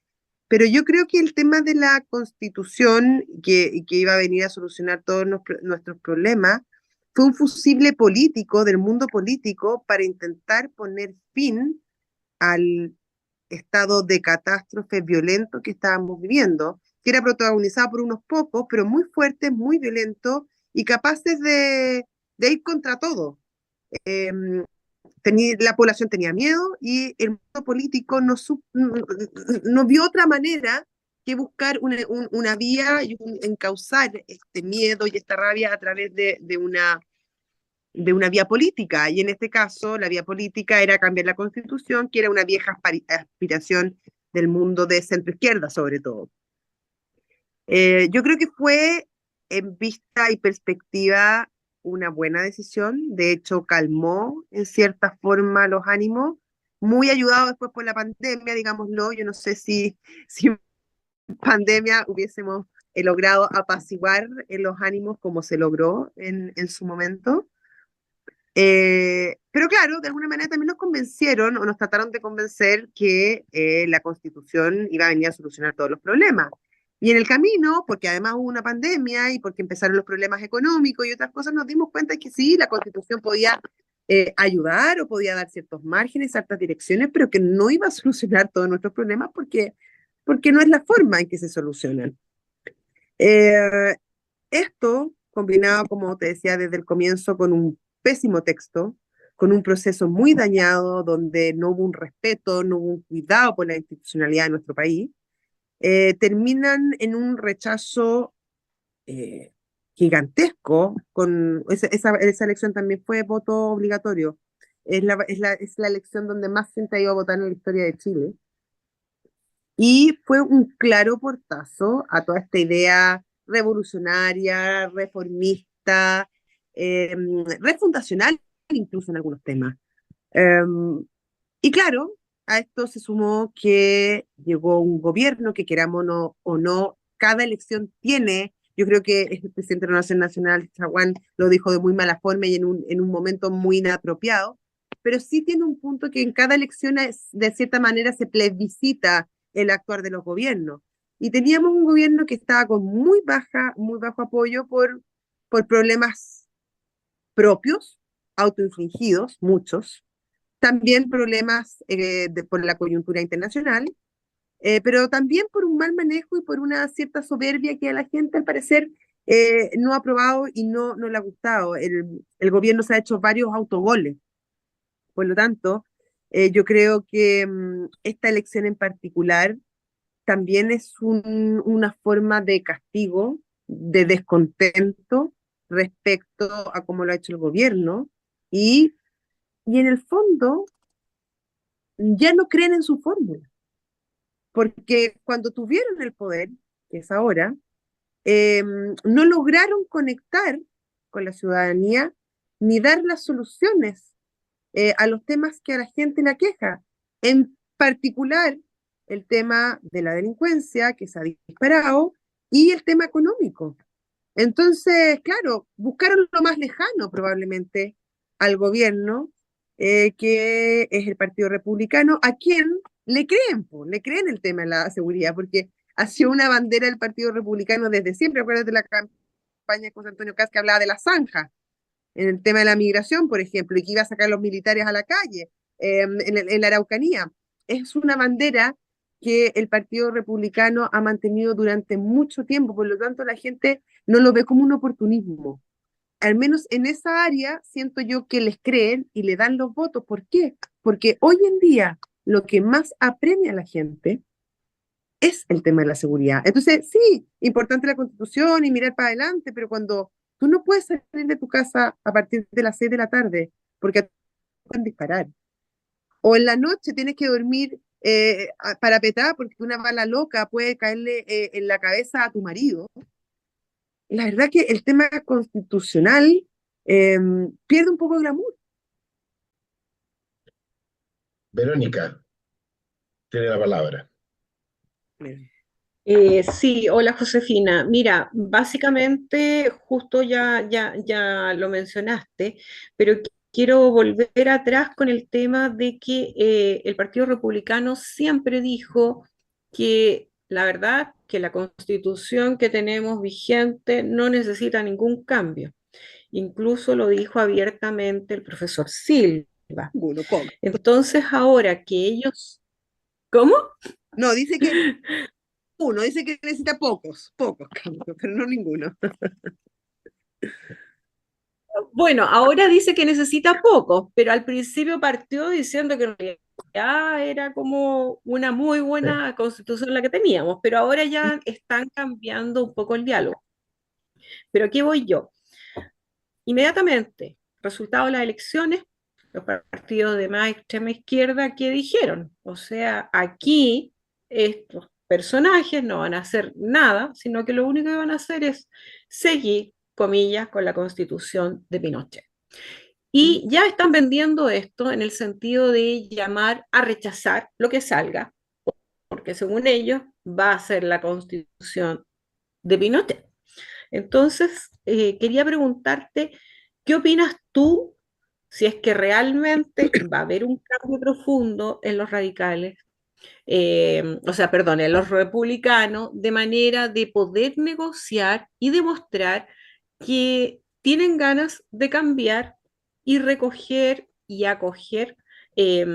Speaker 2: pero yo creo que el tema de la Constitución, que iba a venir a solucionar todos nuestros problemas, fue un fusible político del mundo político para intentar poner fin al estado de catástrofe violento que estábamos viviendo, que era protagonizado por unos pocos, pero muy fuertes, muy violentos y capaces de ir contra todo. Eh, la población tenía miedo y el mundo político no vio otra manera que buscar una vía y encauzar este miedo y esta rabia a través de una vía política, y en este caso la vía política era cambiar la constitución, que era una vieja aspiración del mundo de centro izquierda sobre todo. Yo creo que fue en vista y perspectiva una buena decisión, de hecho calmó en cierta forma los ánimos, muy ayudado después por la pandemia, digámoslo. Yo no sé si pandemia hubiésemos logrado apaciguar en los ánimos como se logró en su momento. Pero claro, de alguna manera también nos convencieron o nos trataron de convencer que la Constitución iba a venir a solucionar todos los problemas. Y en el camino, porque además hubo una pandemia y porque empezaron los problemas económicos y otras cosas, nos dimos cuenta que sí, la Constitución podía ayudar o podía dar ciertos márgenes, ciertas direcciones, pero que no iba a solucionar todos nuestros problemas porque no es la forma en que se solucionan. Eh, Esto, combinado, como te decía desde el comienzo, con un pésimo texto, con un proceso muy dañado, donde no hubo un respeto, no hubo un cuidado por la institucionalidad de nuestro país, terminan en un rechazo eh, gigantesco. Esa elección también fue voto obligatorio. Es la elección donde más gente ha ido a votar en la historia de Chile. Y fue un claro portazo a toda esta idea revolucionaria, reformista, refundacional incluso en algunos temas. Eh, y claro, a esto se sumó que llegó un gobierno que queramos o no, cada elección tiene, yo creo que el presidente de la Nación Nacional, Chaguán, lo dijo de muy mala forma y en un momento muy inapropiado, pero sí tiene un punto que en cada elección de cierta manera se plebiscita el actuar de los gobiernos. Y teníamos un gobierno que estaba con muy bajo apoyo por problemas propios, autoinfligidos, muchos, también problemas por la coyuntura internacional, pero también por un mal manejo y por una cierta soberbia que a la gente al parecer no ha aprobado y no le ha gustado. El gobierno se ha hecho varios autogoles, por lo tanto, yo creo que esta elección en particular también es una forma de castigo, de descontento respecto a cómo lo ha hecho el gobierno, y, y en el fondo ya no creen en su fórmula, porque cuando tuvieron el poder, que es ahora, no lograron conectar con la ciudadanía ni dar las soluciones a los temas que a la gente le aqueja. En particular, el tema de la delincuencia, que se ha disparado, y el tema económico. Entonces, claro, buscaron lo más lejano probablemente al gobierno que es el Partido Republicano, a quien le creen, po, le creen el tema de la seguridad, porque ha sido una bandera del Partido Republicano desde siempre. Acuérdate de la campaña de José Antonio Kast que hablaba de la zanja, en el tema de la migración, por ejemplo, y que iba a sacar a los militares a la calle, en la Araucanía. Es una bandera que el Partido Republicano ha mantenido durante mucho tiempo, por lo tanto la gente no lo ve como un oportunismo. Al menos en esa área siento yo que les creen y le dan los votos. ¿Por qué? Porque hoy en día lo que más apremia a la gente es el tema de la seguridad. Entonces, sí, importante la Constitución y mirar para adelante, pero cuando tú no puedes salir de tu casa a partir de las 6 de la tarde porque te pueden disparar, o en la noche tienes que dormir parapetada porque una bala loca puede caerle en la cabeza a tu marido, la verdad que el tema constitucional eh, pierde un poco de glamour.
Speaker 1: Verónica, tiene la palabra.
Speaker 6: Sí, hola Josefina. Mira, básicamente justo ya lo mencionaste, pero quiero volver atrás con el tema de que el Partido Republicano siempre dijo que la verdad que la constitución que tenemos vigente no necesita ningún cambio. Incluso lo dijo abiertamente el profesor Silva.
Speaker 2: Ninguno, ¿cómo?
Speaker 6: Entonces ahora que ellos... ¿Cómo?
Speaker 2: No, dice que uno, dice que necesita pocos cambios, pero no ninguno.
Speaker 6: Bueno, ahora dice que necesita poco, pero al principio partió diciendo que en realidad era como una muy buena constitución la que teníamos, pero ahora ya están cambiando un poco el diálogo. Pero aquí voy yo. Inmediatamente, resultado de las elecciones, los partidos de más extrema izquierda, ¿qué dijeron? O sea, aquí estos personajes no van a hacer nada, sino que lo único que van a hacer es seguir, comillas, con la constitución de Pinochet. Y ya están vendiendo esto en el sentido de llamar a rechazar lo que salga, porque según ellos va a ser la constitución de Pinochet. Entonces, quería preguntarte, ¿qué opinas tú si es que realmente va a haber un cambio profundo en los radicales, o sea, perdón, en los republicanos, de manera de poder negociar y demostrar que tienen ganas de cambiar y recoger y acoger eh,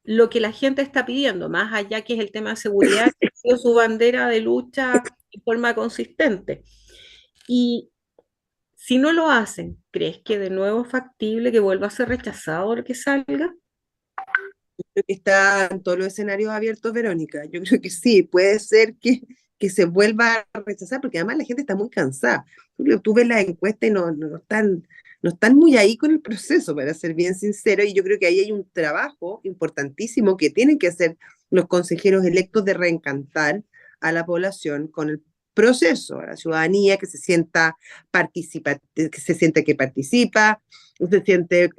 Speaker 6: lo que la gente está pidiendo, más allá que es el tema de seguridad, que ha sido su bandera de lucha de forma consistente? Y si no lo hacen, ¿crees que de nuevo es factible que vuelva a ser rechazado lo que salga?
Speaker 2: Creo que está en todos los escenarios abiertos, Verónica. Yo creo que sí, puede ser que se vuelva a rechazar, porque además la gente está muy cansada. Tú ves las encuestas y no están muy ahí con el proceso, para ser bien sincero, y yo creo que ahí hay un trabajo importantísimo que tienen que hacer los consejeros electos de reencantar a la población con el proceso, a la ciudadanía que se sienta que se siente que participa, se siente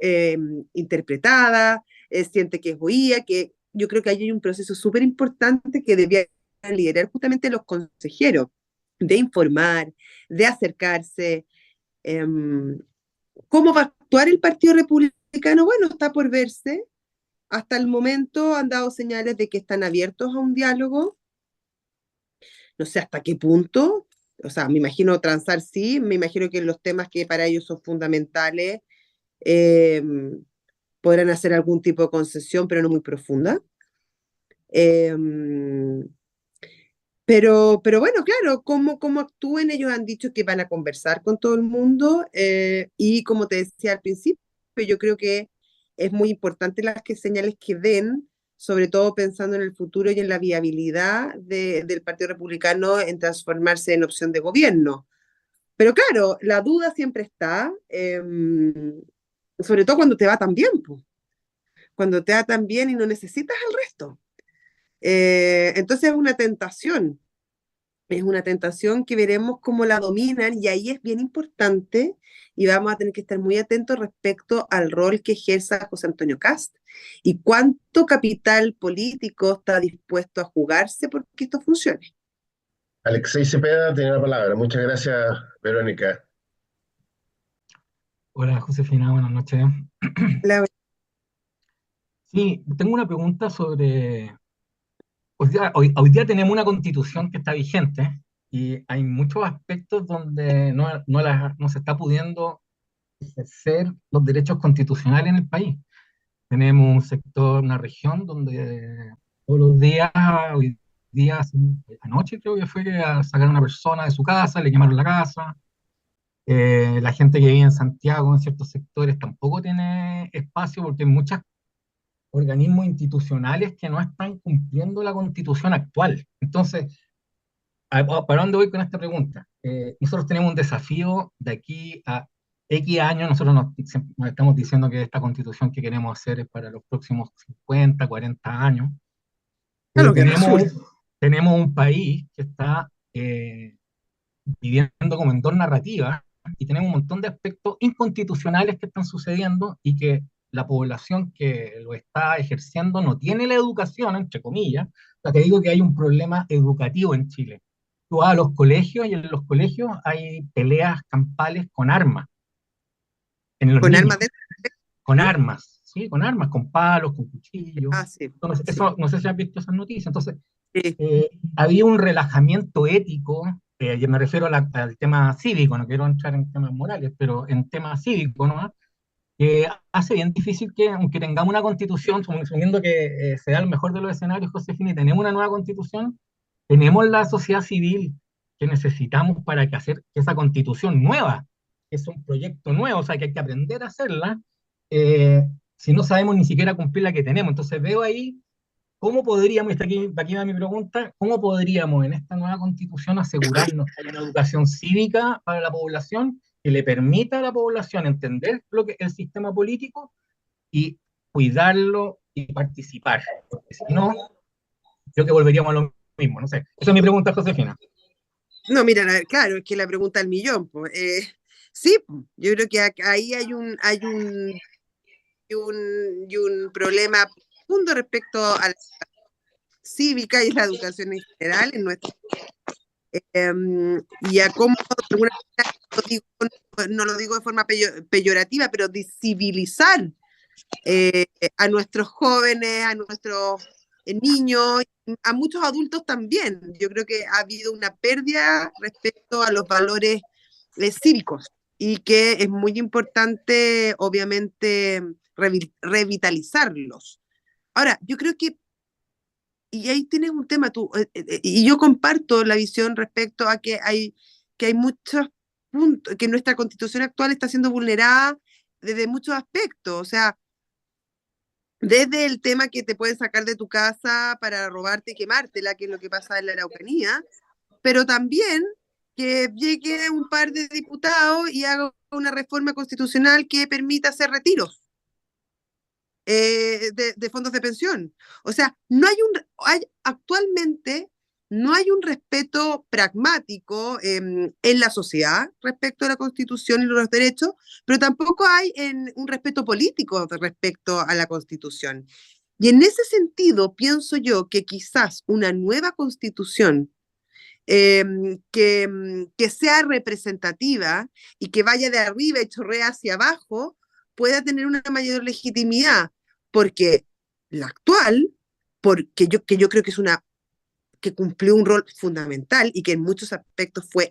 Speaker 2: interpretada, siente que es oía, que yo creo que ahí hay un proceso súper importante que debía liderar justamente los consejeros, de informar, de acercarse. Eh, ¿Cómo va a actuar el Partido Republicano? Bueno, está por verse. Hasta el momento han dado señales de que están abiertos a un diálogo. No sé hasta qué punto. O sea, me imagino transar sí, me imagino que los temas que para ellos son fundamentales eh, podrán hacer algún tipo de concesión, pero no muy profunda. Eh, pero bueno, claro, cómo actúen, ellos han dicho que van a conversar con todo el mundo y como te decía al principio, yo creo que es muy importante las señales que den, sobre todo pensando en el futuro y en la viabilidad del Partido Republicano en transformarse en opción de gobierno. Pero claro, la duda siempre está, sobre todo cuando te va tan bien, pues, cuando te va tan bien y no necesitas al resto. Entonces es una tentación que veremos cómo la dominan y ahí es bien importante y vamos a tener que estar muy atentos respecto al rol que ejerza José Antonio Kast y cuánto capital político está dispuesto a jugarse porque esto funcione.
Speaker 1: Alexei Cepeda tiene la palabra. Muchas gracias, Verónica.
Speaker 7: Hola Josefina, buenas noches.
Speaker 2: La
Speaker 7: Sí, tengo una pregunta sobre... hoy día tenemos una constitución que está vigente y hay muchos aspectos donde no se está pudiendo ejercer los derechos constitucionales en el país. Tenemos un sector, una región donde todos los días, hoy día, anoche creo que fue a sacar a una persona de su casa, le quemaron la casa. La gente que vive en Santiago, en ciertos sectores, tampoco tiene espacio porque hay muchos organismos institucionales que no están cumpliendo la constitución actual. Entonces, ¿para dónde voy con esta pregunta? Nosotros tenemos un desafío de aquí a X años. Nosotros nos estamos diciendo que esta constitución que queremos hacer es para los próximos 50, 40 años,
Speaker 2: A
Speaker 7: pero
Speaker 2: lo que resulta.
Speaker 7: tenemos un país que está viviendo como en dos narrativas y tenemos un montón de aspectos inconstitucionales que están sucediendo y que la población que lo está ejerciendo no tiene la educación, entre comillas. O sea, te digo que hay un problema educativo en Chile. Tú vas a los colegios y en los colegios hay peleas campales con armas, en los
Speaker 2: Con
Speaker 7: niños,
Speaker 2: armas de...
Speaker 7: con
Speaker 2: ¿Ah?
Speaker 7: armas, ¿sí? Con armas, con palos, con cuchillos.
Speaker 2: Ah, sí,
Speaker 7: Entonces,
Speaker 2: sí,
Speaker 7: eso, no sé si has visto esas noticias. Entonces,
Speaker 2: sí.
Speaker 7: había un relajamiento ético, yo me refiero al tema cívico, no quiero entrar en temas morales, pero en temas cívicos, ¿no? Que hace bien difícil que, aunque tengamos una constitución, suponiendo que sea el mejor de los escenarios, Josefina, y tenemos una nueva constitución, tenemos la sociedad civil que necesitamos para que hacer que esa constitución nueva, que es un proyecto nuevo, o sea, que hay que aprender a hacerla, eh, si no sabemos ni siquiera cumplir la que tenemos. Entonces veo ahí cómo podríamos, y aquí va mi pregunta, cómo podríamos en esta nueva constitución asegurarnos que haya una educación cívica para la población que le permita a la población entender lo que es el sistema político y cuidarlo y participar. Porque si no, creo que volveríamos a lo mismo. No sé. Esa es mi pregunta, Josefina.
Speaker 2: No, mira, claro, es que la pregunta del millón, pues. Sí, yo creo que ahí hay un problema profundo respecto a la cívica y la educación en general en nuestro, y a cómo, de alguna manera, no lo digo de forma peyorativa, pero de civilizar a nuestros jóvenes, a nuestros niños, a muchos adultos también. Yo creo que ha habido una pérdida respecto a los valores cívicos y que es muy importante, obviamente, revitalizarlos. Ahora, yo creo que, y ahí tienes un tema tú, y yo comparto la visión respecto a que hay muchos puntos, que nuestra constitución actual está siendo vulnerada desde muchos aspectos. O sea, desde el tema que te pueden sacar de tu casa para robarte y quemártela, que es lo que pasa en la Araucanía, pero también que llegue un par de diputados y haga una reforma constitucional que permita hacer retiros de fondos de pensión. O sea, actualmente no hay un respeto pragmático en la sociedad respecto a la Constitución y los derechos, pero tampoco hay un respeto político respecto a la Constitución. Y en ese sentido, pienso yo que quizás una nueva Constitución que sea representativa y que vaya de arriba y chorrea hacia abajo, pueda tener una mayor legitimidad, porque la actual, que yo creo que es una que cumplió un rol fundamental y que en muchos aspectos fue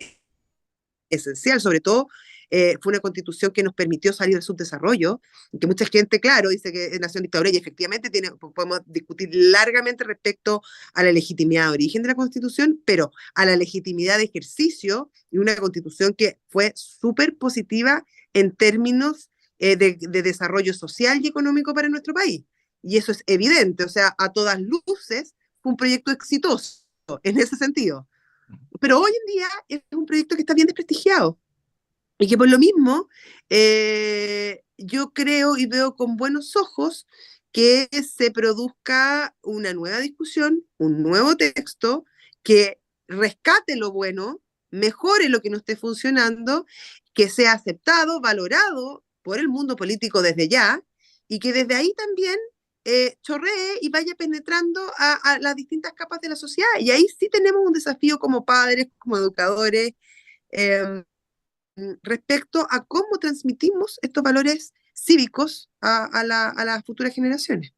Speaker 2: esencial, sobre todo fue una constitución que nos permitió salir del subdesarrollo, que mucha gente, claro, dice que nació en dictadura y efectivamente podemos discutir largamente respecto a la legitimidad de origen de la constitución, pero a la legitimidad de ejercicio y una constitución que fue súper positiva en términos de desarrollo social y económico para nuestro país. Y eso es evidente, o sea, a todas luces fue un proyecto exitoso en ese sentido. Pero hoy en día es un proyecto que está bien desprestigiado. Y que por lo mismo, yo creo y veo con buenos ojos que se produzca una nueva discusión, un nuevo texto que rescate lo bueno, mejore lo que no esté funcionando, que sea aceptado, valorado por el mundo político desde ya, y que desde ahí también chorree y vaya penetrando a las distintas capas de la sociedad. Y ahí sí tenemos un desafío como padres, como educadores, eh, respecto a cómo transmitimos estos valores cívicos a las futuras generaciones.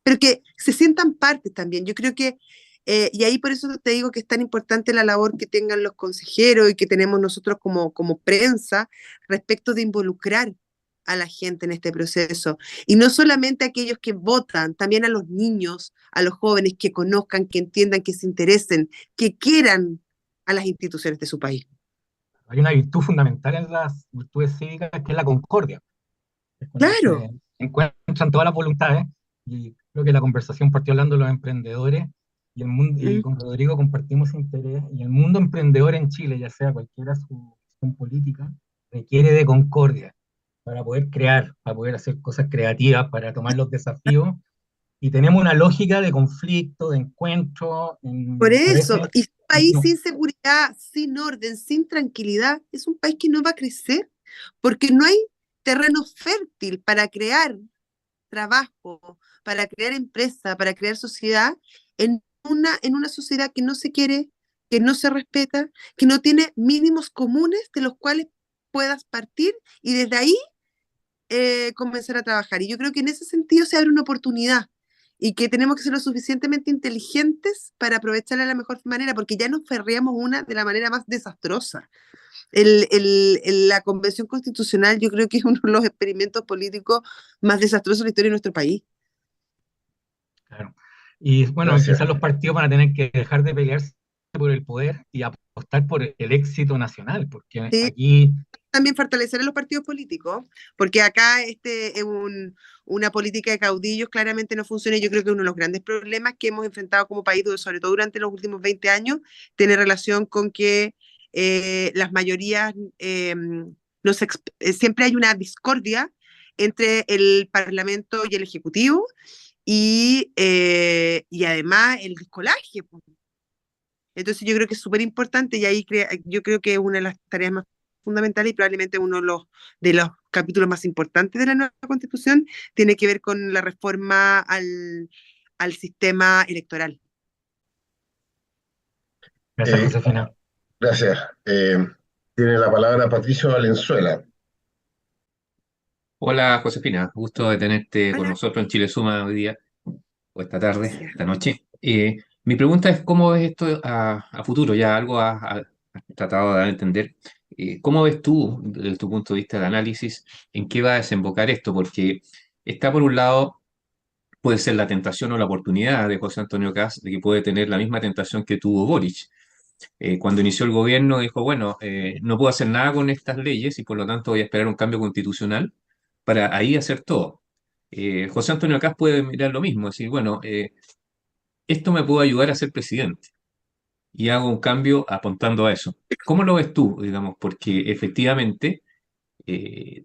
Speaker 2: pero que se sientan partes también. Yo creo que, y ahí por eso te digo que es tan importante la labor que tengan los consejeros y que tenemos nosotros como prensa respecto de involucrar a la gente en este proceso. Y no solamente a aquellos que votan, también a los niños, a los jóvenes que conozcan, que entiendan, que se interesen, que quieran a las instituciones de su país.
Speaker 7: Hay una virtud fundamental en las virtudes cívicas que es la concordia. Es cuando
Speaker 2: Claro,
Speaker 7: se encuentran todas las voluntades, y creo que la conversación partió hablando de los emprendedores, y, el mundo, y
Speaker 2: mm,
Speaker 7: con Rodrigo compartimos interés, y el mundo emprendedor en Chile, ya sea cualquiera su visión política, requiere de concordia para poder crear, para poder hacer cosas creativas, para tomar los desafíos, y tenemos una lógica de conflicto, de encuentro,
Speaker 2: por eso,
Speaker 7: parece,
Speaker 2: y un país
Speaker 7: no,
Speaker 2: sin seguridad, sin orden, sin tranquilidad, es un país que no va a crecer, porque no hay terreno fértil para crear trabajo, para crear empresa, para crear sociedad, en una sociedad que no se quiere, que no se respeta, que no tiene mínimos comunes de los cuales puedas partir y desde ahí comenzar a trabajar. Y yo creo que en ese sentido se abre una oportunidad y que tenemos que ser lo suficientemente inteligentes para aprovecharla de la mejor manera, porque ya nos ferreamos una de la manera más desastrosa. La convención constitucional yo creo que es uno de los experimentos políticos más desastrosos de la historia de nuestro país.
Speaker 7: claro. Y bueno,
Speaker 1: Gracias.
Speaker 7: quizás los partidos van a tener que dejar de pelearse por el poder y apostar por el éxito nacional, porque
Speaker 2: Sí,
Speaker 7: aquí,
Speaker 2: también fortalecer a los partidos políticos, porque acá una política de caudillos claramente no funciona. Yo creo que uno de los grandes problemas que hemos enfrentado como país, sobre todo durante los últimos 20 años, tiene relación con que las mayorías, siempre hay una discordia entre el Parlamento y el Ejecutivo y además el descolaje. Entonces yo creo que es súper importante y ahí yo creo que es una de las tareas más fundamentales y probablemente uno de los capítulos más importantes de la nueva constitución tiene que ver con la reforma al sistema electoral.
Speaker 7: gracias
Speaker 1: Eh,
Speaker 7: Josefina.
Speaker 1: Gracias. Tiene la palabra Patricio Valenzuela.
Speaker 5: Hola Josefina, gusto de tenerte con
Speaker 2: Hola,
Speaker 5: nosotros en Chile Suma hoy día, o esta tarde,
Speaker 2: gracias.
Speaker 5: esta noche. Mi pregunta es, ¿cómo ves esto a futuro? Ya algo has tratado de dar a entender. ¿Cómo ves tú, desde tu punto de vista de análisis, en qué va a desembocar esto? Porque está por un lado, puede ser la tentación o la oportunidad de José Antonio Kast, de que puede tener la misma tentación que tuvo Boric. Cuando inició el gobierno dijo, bueno, no puedo hacer nada con estas leyes y por lo tanto voy a esperar un cambio constitucional para ahí hacer todo. José Antonio Kast puede mirar lo mismo, decir, bueno, esto me puede ayudar a ser presidente y hago un cambio apuntando a eso. ¿Cómo lo ves tú, digamos? Porque efectivamente eh,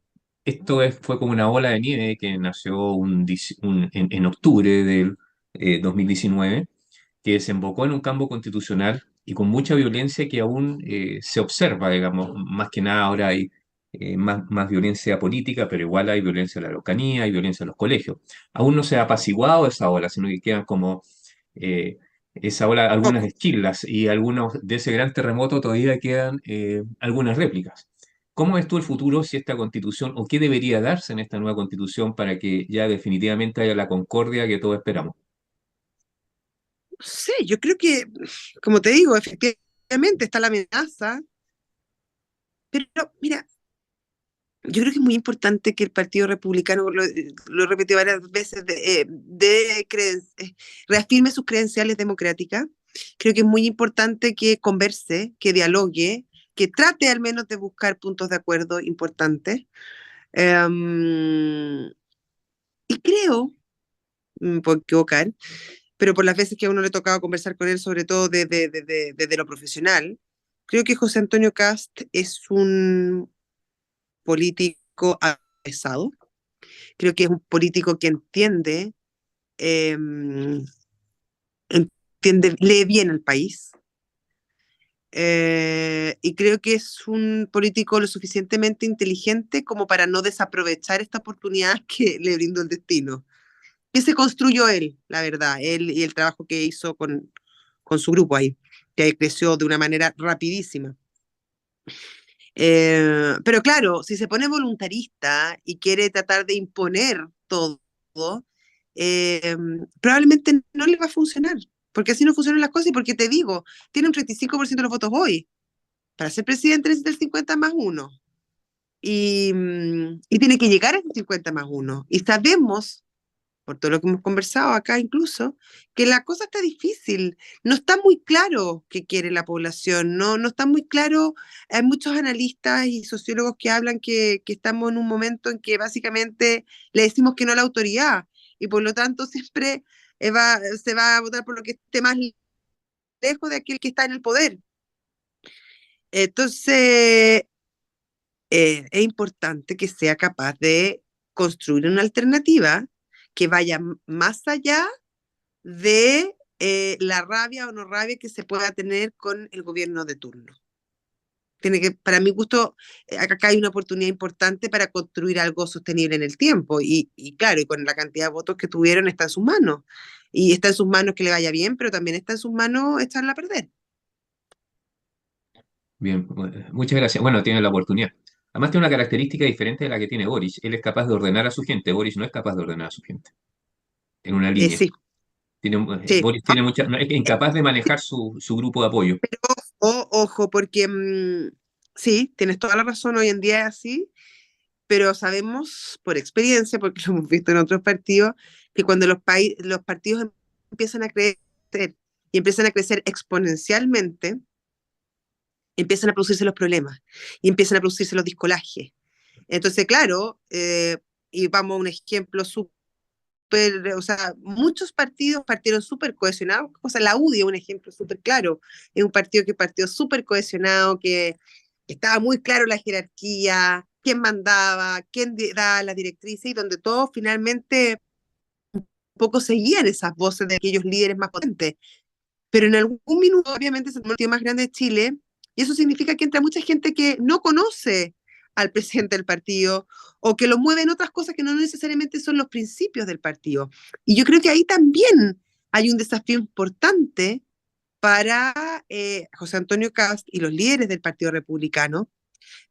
Speaker 5: fue como una ola de nieve que nació en octubre del 2019, que desembocó en un cambio constitucional y con mucha violencia que aún se observa, digamos, más que nada ahora hay más violencia política, pero igual hay violencia en la Araucanía, hay violencia en los colegios. Aún no se ha apaciguado esa ola, sino que quedan como eh, esa ola, algunas
Speaker 2: Poco.
Speaker 5: esquirlas y algunos de ese gran terremoto todavía quedan algunas réplicas. ¿Cómo ves tú el futuro si esta constitución, o qué debería darse en esta nueva constitución para que ya definitivamente haya la concordia que todos esperamos?
Speaker 2: No sé, yo creo que, como te digo, efectivamente está la amenaza, pero mira, yo creo que es muy importante que el Partido Republicano, lo he repetido varias veces, reafirme sus credenciales democráticas. Creo que es muy importante que converse, que dialogue, que trate al menos de buscar puntos de acuerdo importantes. Um, y creo, puedo equivocar, pero por las veces que a uno le tocaba conversar con él, sobre todo desde lo profesional, creo que José Antonio Cast es un político avesado. Creo que es un político que eh, lee bien al país. Y creo que es un político lo suficientemente inteligente como para no desaprovechar esta oportunidad que le brindó el destino. Que se construyó él, la verdad, él y el trabajo que hizo con su grupo ahí, que creció de una manera rapidísima. Pero claro, si se pone voluntarista y quiere tratar de imponer todo, probablemente no le va a funcionar, porque así no funcionan las cosas y porque te digo, tiene un 35% de los votos hoy. Para ser presidente necesita el 50 más 1 y tiene que llegar a ese 50 más 1. Y sabemos, por todo lo que hemos conversado acá incluso, que la cosa está difícil. No está muy claro qué quiere la población, no está muy claro. Hay muchos analistas y sociólogos que hablan que estamos en un momento en que básicamente le decimos que no a la autoridad y por lo tanto siempre se va a votar por lo que esté más lejos de aquel que está en el poder. Entonces, es importante que sea capaz de construir una alternativa que vaya más allá de la rabia o no rabia que se pueda tener con el gobierno de turno. Tiene que, para mi gusto, acá hay una oportunidad importante para construir algo sostenible en el tiempo y claro, y con la cantidad de votos que tuvieron está en sus manos. Y está en sus manos que le vaya bien, pero también está en sus manos echarla a perder.
Speaker 5: Bien, muchas gracias. Bueno, tiene la oportunidad. Además tiene una característica diferente de la que tiene Boris. Él es capaz de ordenar a su gente. Boris no es capaz de ordenar a su gente en una línea.
Speaker 2: Sí, sí.
Speaker 5: Boris tiene mucha, no, es incapaz de manejar su grupo de apoyo.
Speaker 2: Pero ojo, porque sí, tienes toda la razón, hoy en día es así, pero sabemos por experiencia, porque lo hemos visto en otros partidos, que cuando los partidos empiezan a crecer y empiezan a crecer exponencialmente, empiezan a producirse los problemas y empiezan a producirse los discolajes. Entonces, claro, y vamos a un ejemplo súper, o sea, muchos partidos partieron súper cohesionados, o sea, la UDI es un ejemplo súper claro, es un partido que partió súper cohesionado, que estaba muy claro la jerarquía, quién mandaba, quién daba las directrices y donde todos finalmente un poco seguían esas voces de aquellos líderes más potentes. Pero en algún minuto, obviamente, es el partido más grande de Chile y eso significa que entra mucha gente que no conoce al presidente del partido o que lo mueven otras cosas que no necesariamente son los principios del partido. Y yo creo que ahí también hay un desafío importante para José Antonio Cast y los líderes del Partido Republicano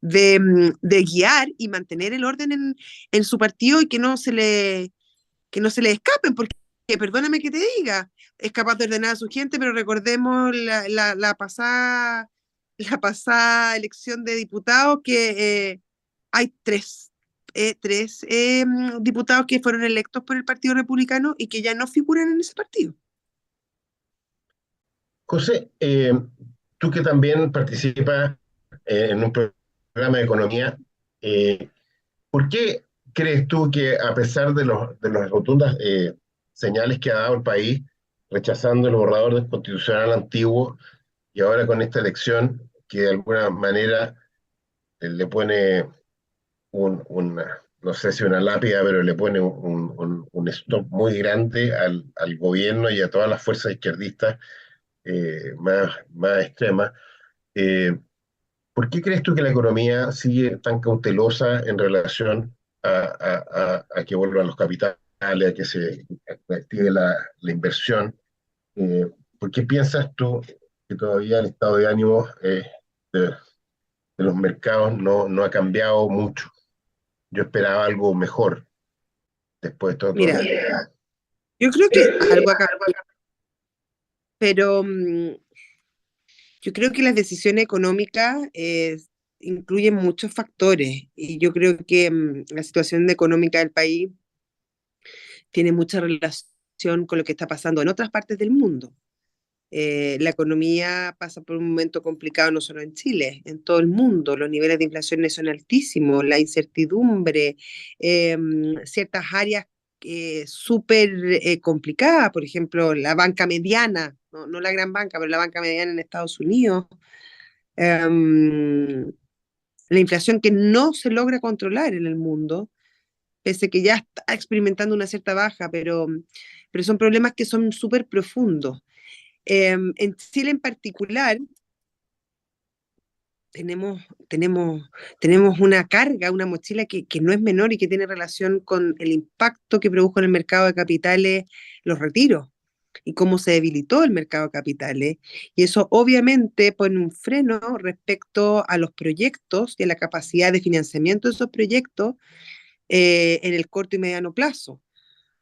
Speaker 2: de guiar y mantener el orden en su partido y que no se le escapen, porque perdóname que te diga, es capaz de ordenar a su gente, pero recordemos la pasada elección de diputados que hay tres diputados que fueron electos por el Partido Republicano y que ya no figuran en ese partido.
Speaker 1: José, tú que también participas en un programa de economía, eh, ¿por qué crees tú que a pesar de las rotundas señales que ha dado el país, rechazando el borrador constitucional antiguo y ahora con esta elección que de alguna manera le pone no sé si una lápida, pero le pone un stop muy grande al gobierno y a todas las fuerzas izquierdistas más extremas? Eh, ¿Por qué crees tú que la economía sigue tan cautelosa en relación a que vuelvan los capitales, a que se active la inversión? Eh, ¿Por qué piensas tú que todavía el estado de ánimo de, de los mercados no ha cambiado mucho? Yo esperaba algo mejor después de todo
Speaker 2: Mira,
Speaker 1: esto.
Speaker 2: yo creo que algo acá, pero yo creo que las decisiones económicas incluyen muchos factores y yo creo que la situación económica del país tiene mucha relación con lo que está pasando en otras partes del mundo. La economía pasa por un momento complicado no solo en Chile, en todo el mundo. Los niveles de inflación son altísimos, la incertidumbre, ciertas áreas súper complicadas, por ejemplo, la banca mediana, no la gran banca, pero la banca mediana en Estados Unidos, la inflación que no se logra controlar en el mundo, pese a que ya está experimentando una cierta baja, pero son problemas que son súper profundos. En Chile en particular tenemos, tenemos, tenemos una carga, una mochila que no es menor y que tiene relación con el impacto que produjo en el mercado de capitales los retiros y cómo se debilitó el mercado de capitales. Y eso obviamente pone un freno respecto a los proyectos y a la capacidad de financiamiento de esos proyectos en el corto y mediano plazo.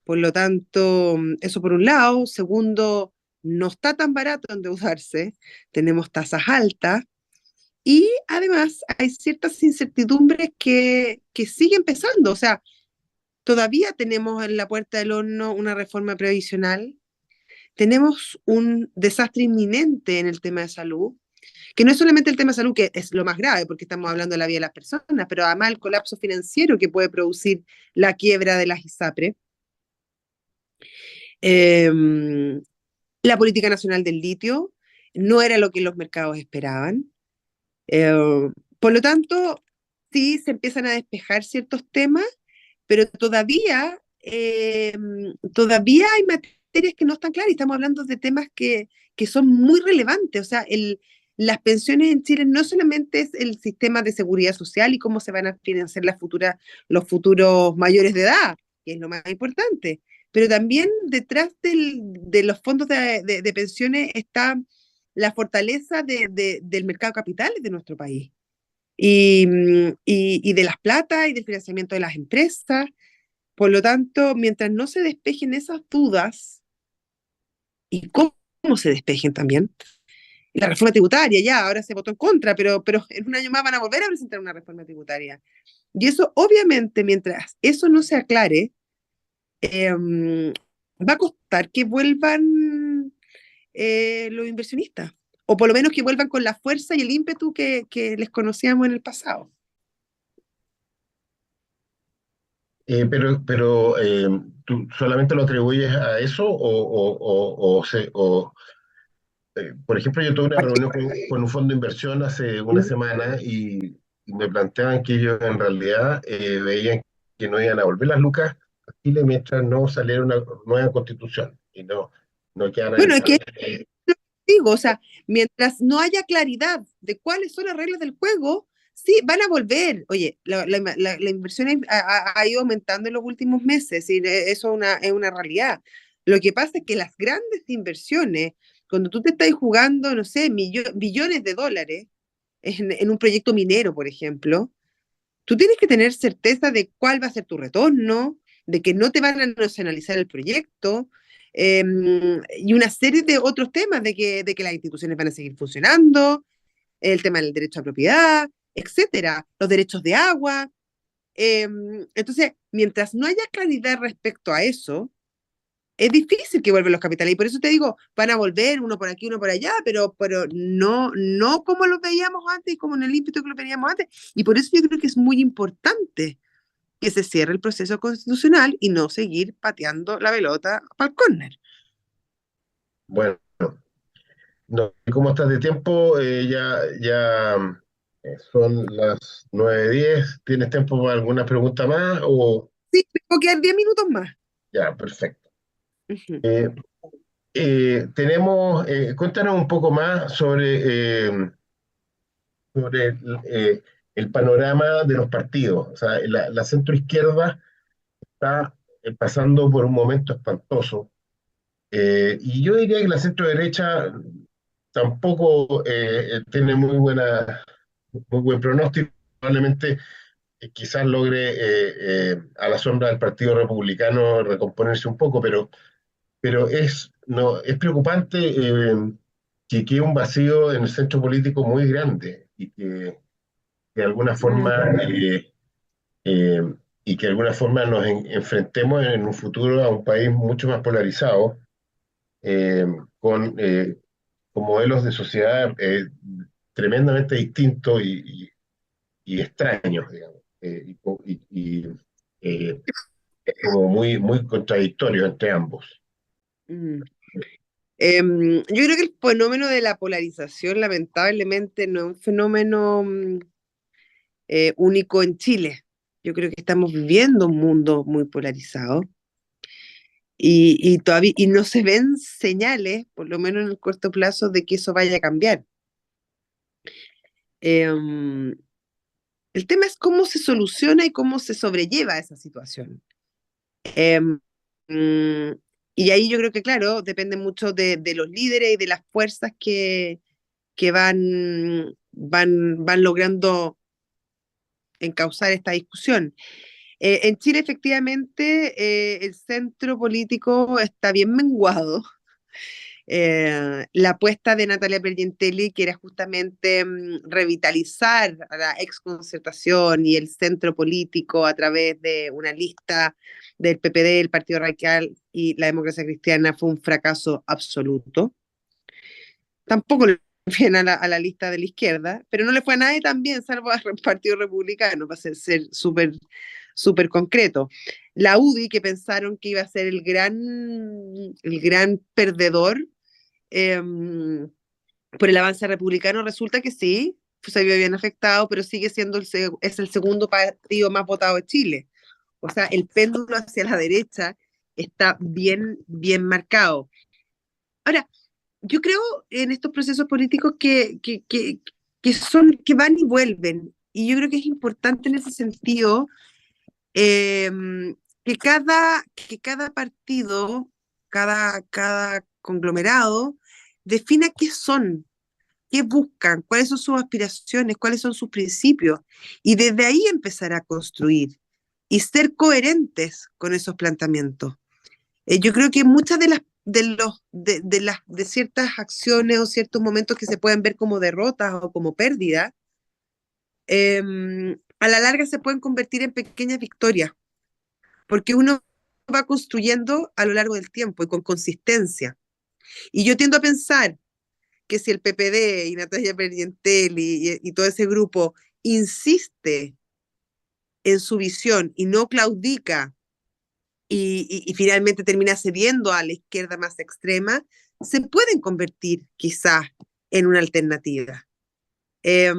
Speaker 2: Por lo tanto, eso por un lado. Segundo, no está tan barato endeudarse, tenemos tasas altas y además hay ciertas incertidumbres que siguen pesando. O sea, todavía tenemos en la puerta del horno una reforma previsional, tenemos un desastre inminente en el tema de salud, que no es solamente el tema de salud, que es lo más grave, porque estamos hablando de la vida de las personas, pero además el colapso financiero que puede producir la quiebra de las ISAPRE. Eh, la política nacional del litio no era lo que los mercados esperaban. Eh, por lo tanto, sí se empiezan a despejar ciertos temas, pero todavía hay materias que no están claras y estamos hablando de temas que son muy relevantes. O sea, las pensiones en Chile no solamente es el sistema de seguridad social y cómo se van a financiar los futuros mayores de edad, que es lo más importante, pero también detrás de los fondos de pensiones está la fortaleza del mercado de capitales de nuestro país y de las plata y del financiamiento de las empresas. Por lo tanto, mientras no se despejen esas dudas y cómo se despejen también, la reforma tributaria ya, ahora se votó en contra, pero en un año más van a volver a presentar una reforma tributaria. Y eso, obviamente, mientras eso no se aclare, va a costar que vuelvan los inversionistas, o por lo menos que vuelvan con la fuerza y el ímpetu que les conocíamos en el pasado.
Speaker 1: Pero ¿tú solamente lo atribuyes a eso por ejemplo, yo tuve una reunión con un fondo de inversión hace una semana y me planteaban que ellos en realidad veían que no iban a volver las lucas a Chile mientras no saliera una nueva constitución y no quedan
Speaker 2: Bueno, es que
Speaker 1: ahí.
Speaker 2: digo, o sea, mientras no haya claridad de cuáles son las reglas del juego, sí, van a volver. Oye, la inversión ha ido aumentando en los últimos meses y eso es una realidad. Lo que pasa es que las grandes inversiones, cuando tú te estás jugando, no sé, billones de dólares en un proyecto minero, por ejemplo, tú tienes que tener certeza de cuál va a ser tu retorno, de que no te van a nacionalizar el proyecto, eh, y una serie de otros temas de que las instituciones van a seguir funcionando, el tema del derecho a propiedad, etcétera, los derechos de agua. Entonces, mientras no haya claridad respecto a eso, es difícil que vuelvan los capitales. Y por eso te digo, van a volver uno por aquí, uno por allá, pero no como lo veíamos antes y como en el ímpetu que lo veíamos antes. Y por eso yo creo que es muy importante que se cierre el proceso constitucional y no seguir pateando la pelota para el córner.
Speaker 1: Bueno, no, ¿cómo estás de tiempo? Son las 9:10. ¿Tienes tiempo para alguna pregunta más?
Speaker 2: Sí, me puedo quedar 10 minutos más.
Speaker 1: Ya, perfecto.
Speaker 2: Ujú.
Speaker 1: Cuéntanos un poco más sobre el panorama de los partidos. O sea, la centroizquierda está pasando por un momento espantoso. Y yo diría que la centroderecha tampoco tiene muy buen pronóstico. Probablemente quizás logre a la sombra del Partido Republicano recomponerse un poco, pero no, es preocupante que quede un vacío en el centro político muy grande que de alguna
Speaker 2: Mm,
Speaker 1: forma eh, que de alguna forma nos enfrentemos en un futuro a un país mucho más polarizado, eh, con modelos de sociedad tremendamente distintos y extraños, digamos, eh, como muy contradictorios entre ambos.
Speaker 2: mm. Yo creo que el fenómeno de la polarización, lamentablemente, no es un fenómeno único en Chile. Yo creo que estamos viviendo un mundo muy polarizado todavía y no se ven señales, por lo menos en el corto plazo, de que eso vaya a cambiar. Em, el tema es cómo se soluciona y cómo se sobrelleva esa situación. Em, mm, y ahí yo creo que, claro, depende mucho de los líderes y de las fuerzas que van logrando encauzar esta discusión. En Chile, efectivamente, el centro político está bien menguado. La apuesta de Natalia Pergentili, que era justamente revitalizar a la exconcertación y el centro político a través de una lista del PPD, el Partido Radical y la Democracia Cristiana, fue un fracaso absoluto. Tampoco le fue bien a la lista de la izquierda, pero no le fue a nadie tan bien, salvo al Partido Republicano, para ser súper concreto. La UDI, que pensaron que iba a ser el gran perdedor por el avance republicano, resulta que sí, se vio bien afectado, pero sigue siendo es el segundo partido más votado de Chile. O sea, el péndulo hacia la derecha está bien marcado. Ahora, yo creo en estos procesos políticos que van y vuelven. Y yo creo que es importante en ese sentido eh, que cada partido, cada conglomerado, defina qué son, qué buscan, cuáles son sus aspiraciones, cuáles son sus principios, y desde ahí empezar a construir y ser coherentes con esos planteamientos. Yo creo que muchas de ciertas acciones o ciertos momentos que se pueden ver como derrotas o como pérdidas, a la larga se pueden convertir en pequeñas victorias, porque uno va construyendo a lo largo del tiempo y con consistencia. Y yo tiendo a pensar que si el PPD y Natalia Perdientel y todo ese grupo insiste en su visión y no claudica y finalmente termina cediendo a la izquierda más extrema, se pueden convertir quizás en una alternativa. Eh,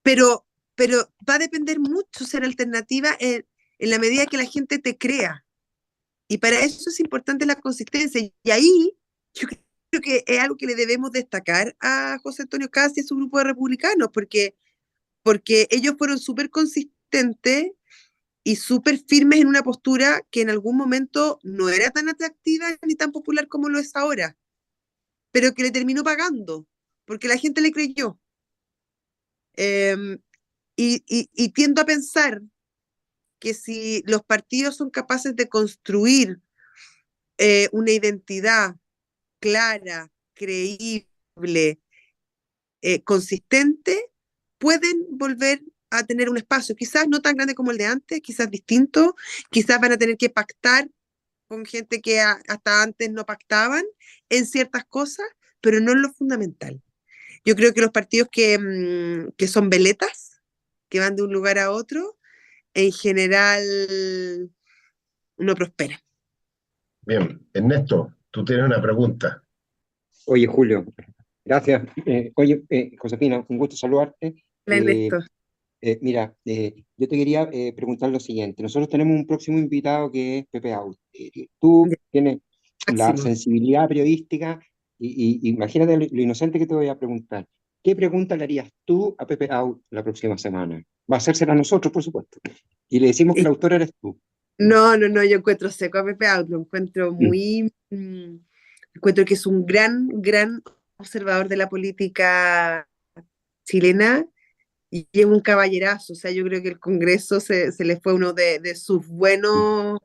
Speaker 2: pero, pero va a depender mucho ser alternativa en la medida que la gente te crea. Y para eso es importante la consistencia. Y ahí yo creo que es algo que le debemos destacar a José Antonio Kast y a su grupo de republicanos, porque ellos fueron súper consistentes y súper firmes en una postura que en algún momento no era tan atractiva ni tan popular como lo es ahora, pero que le terminó pagando, porque la gente le creyó. Y tiendo a pensar que si los partidos son capaces de construir una identidad clara, creíble, consistente, pueden volver a tener un espacio, quizás no tan grande como el de antes, quizás distinto, quizás van a tener que pactar con gente que hasta antes no pactaban en ciertas cosas, pero no en lo fundamental. Yo creo que los partidos que son veletas, que van de un lugar a otro, en general no prosperan.
Speaker 1: Bien, Ernesto, tú tienes una pregunta.
Speaker 8: Oye, Julio, gracias. Oye, Josefina, un gusto saludarte.
Speaker 2: Ernesto.
Speaker 8: Mira, yo te quería preguntar lo siguiente. Nosotros tenemos un próximo invitado que es Pepe Out. Tú tienes la
Speaker 2: Máximo.
Speaker 8: sensibilidad periodística y imagínate lo inocente que te voy a preguntar. ¿Qué pregunta le harías tú a Pepe Out la próxima semana? Va a hacérsela a nosotros, por supuesto. Y le decimos que el autor eres tú.
Speaker 2: No, yo encuentro seco a Pepe Out, lo encuentro encuentro que es un gran observador de la política chilena y es un caballerazo. O sea, yo creo que el Congreso se le fue uno de sus buenos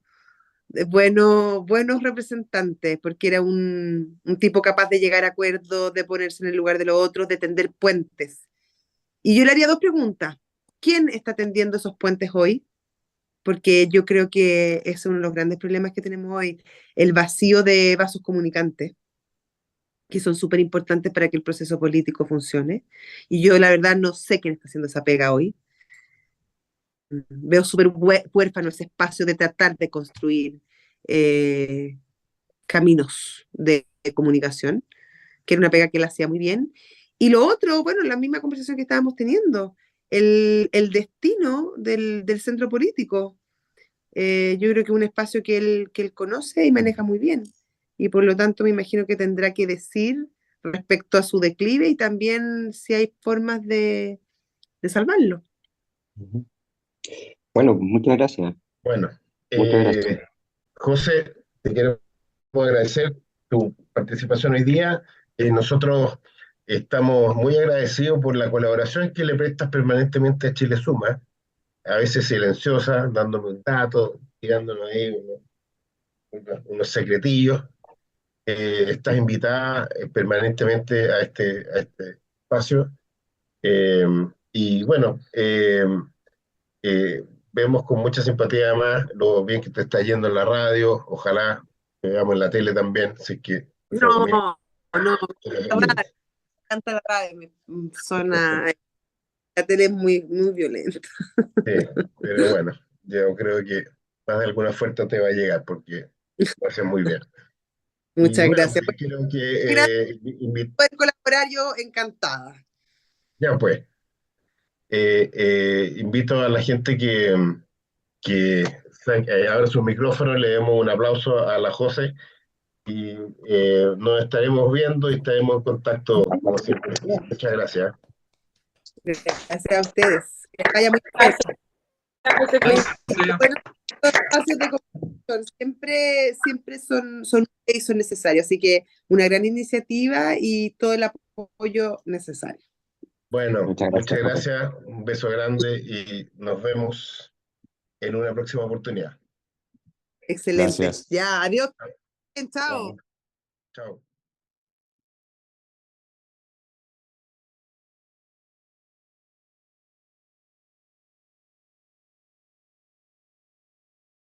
Speaker 2: representantes, porque era un tipo capaz de llegar a acuerdos, de ponerse en el lugar de los otros, de tender puentes. Y yo le haría dos preguntas. ¿Quién está tendiendo esos puentes hoy? Porque yo creo que es uno de los grandes problemas que tenemos hoy, el vacío de vasos comunicantes, que son súper importantes para que el proceso político funcione. Y yo la verdad no sé quién está haciendo esa pega hoy. Veo súper huérfano ese espacio de tratar de construir caminos de comunicación, que era una pega que él hacía muy bien. Y lo otro, bueno, la misma conversación que estábamos teniendo, el destino del centro político. Yo creo que es un espacio que él conoce y maneja muy bien. Y por lo tanto me imagino que tendrá que decir respecto a su declive y también si hay formas de salvarlo.
Speaker 8: Bueno, muchas gracias.
Speaker 1: Bueno,
Speaker 8: Muchas gracias.
Speaker 1: José, te quiero agradecer tu participación hoy día. Nosotros estamos muy agradecidos por la colaboración que le prestas permanentemente a Chile Suma. a veces silenciosa, dándome un dato, tirándonos ahí unos secretillos. Estás invitada permanentemente a este espacio. Eh, y bueno, vemos con mucha simpatía además lo bien que te está yendo en la radio. Ojalá te veamos en la tele también, así que
Speaker 2: No,
Speaker 1: recomiendo.
Speaker 2: no, me encanta la radio, suena, la tele es muy, muy violenta.
Speaker 1: Sí, pero bueno, yo creo que más de alguna fuerza te va a llegar porque lo haces muy bien. Y
Speaker 2: Muchas
Speaker 1: bueno,
Speaker 2: gracias.
Speaker 1: pues creo
Speaker 2: Gracias
Speaker 1: que
Speaker 2: por poder colaborar, yo encantada.
Speaker 1: ya pues, invito a la gente que abra su micrófono, le demos un aplauso a la José y nos estaremos viendo y estaremos en contacto como siempre. Muchas gracias.
Speaker 2: Gracias a ustedes. Que les vaya muy bien.
Speaker 6: José Cristina.
Speaker 2: Bueno, los espacios de conversación siempre son y son necesarios, así que una gran iniciativa y todo el apoyo necesario.
Speaker 1: Bueno,
Speaker 8: Muchas
Speaker 1: muchas
Speaker 8: gracias, José.
Speaker 1: gracias, un beso grande y nos vemos en una próxima oportunidad.
Speaker 2: Excelente.
Speaker 5: Gracias.
Speaker 2: Ya, adiós.
Speaker 1: Chao.
Speaker 2: Chao.
Speaker 1: Chao.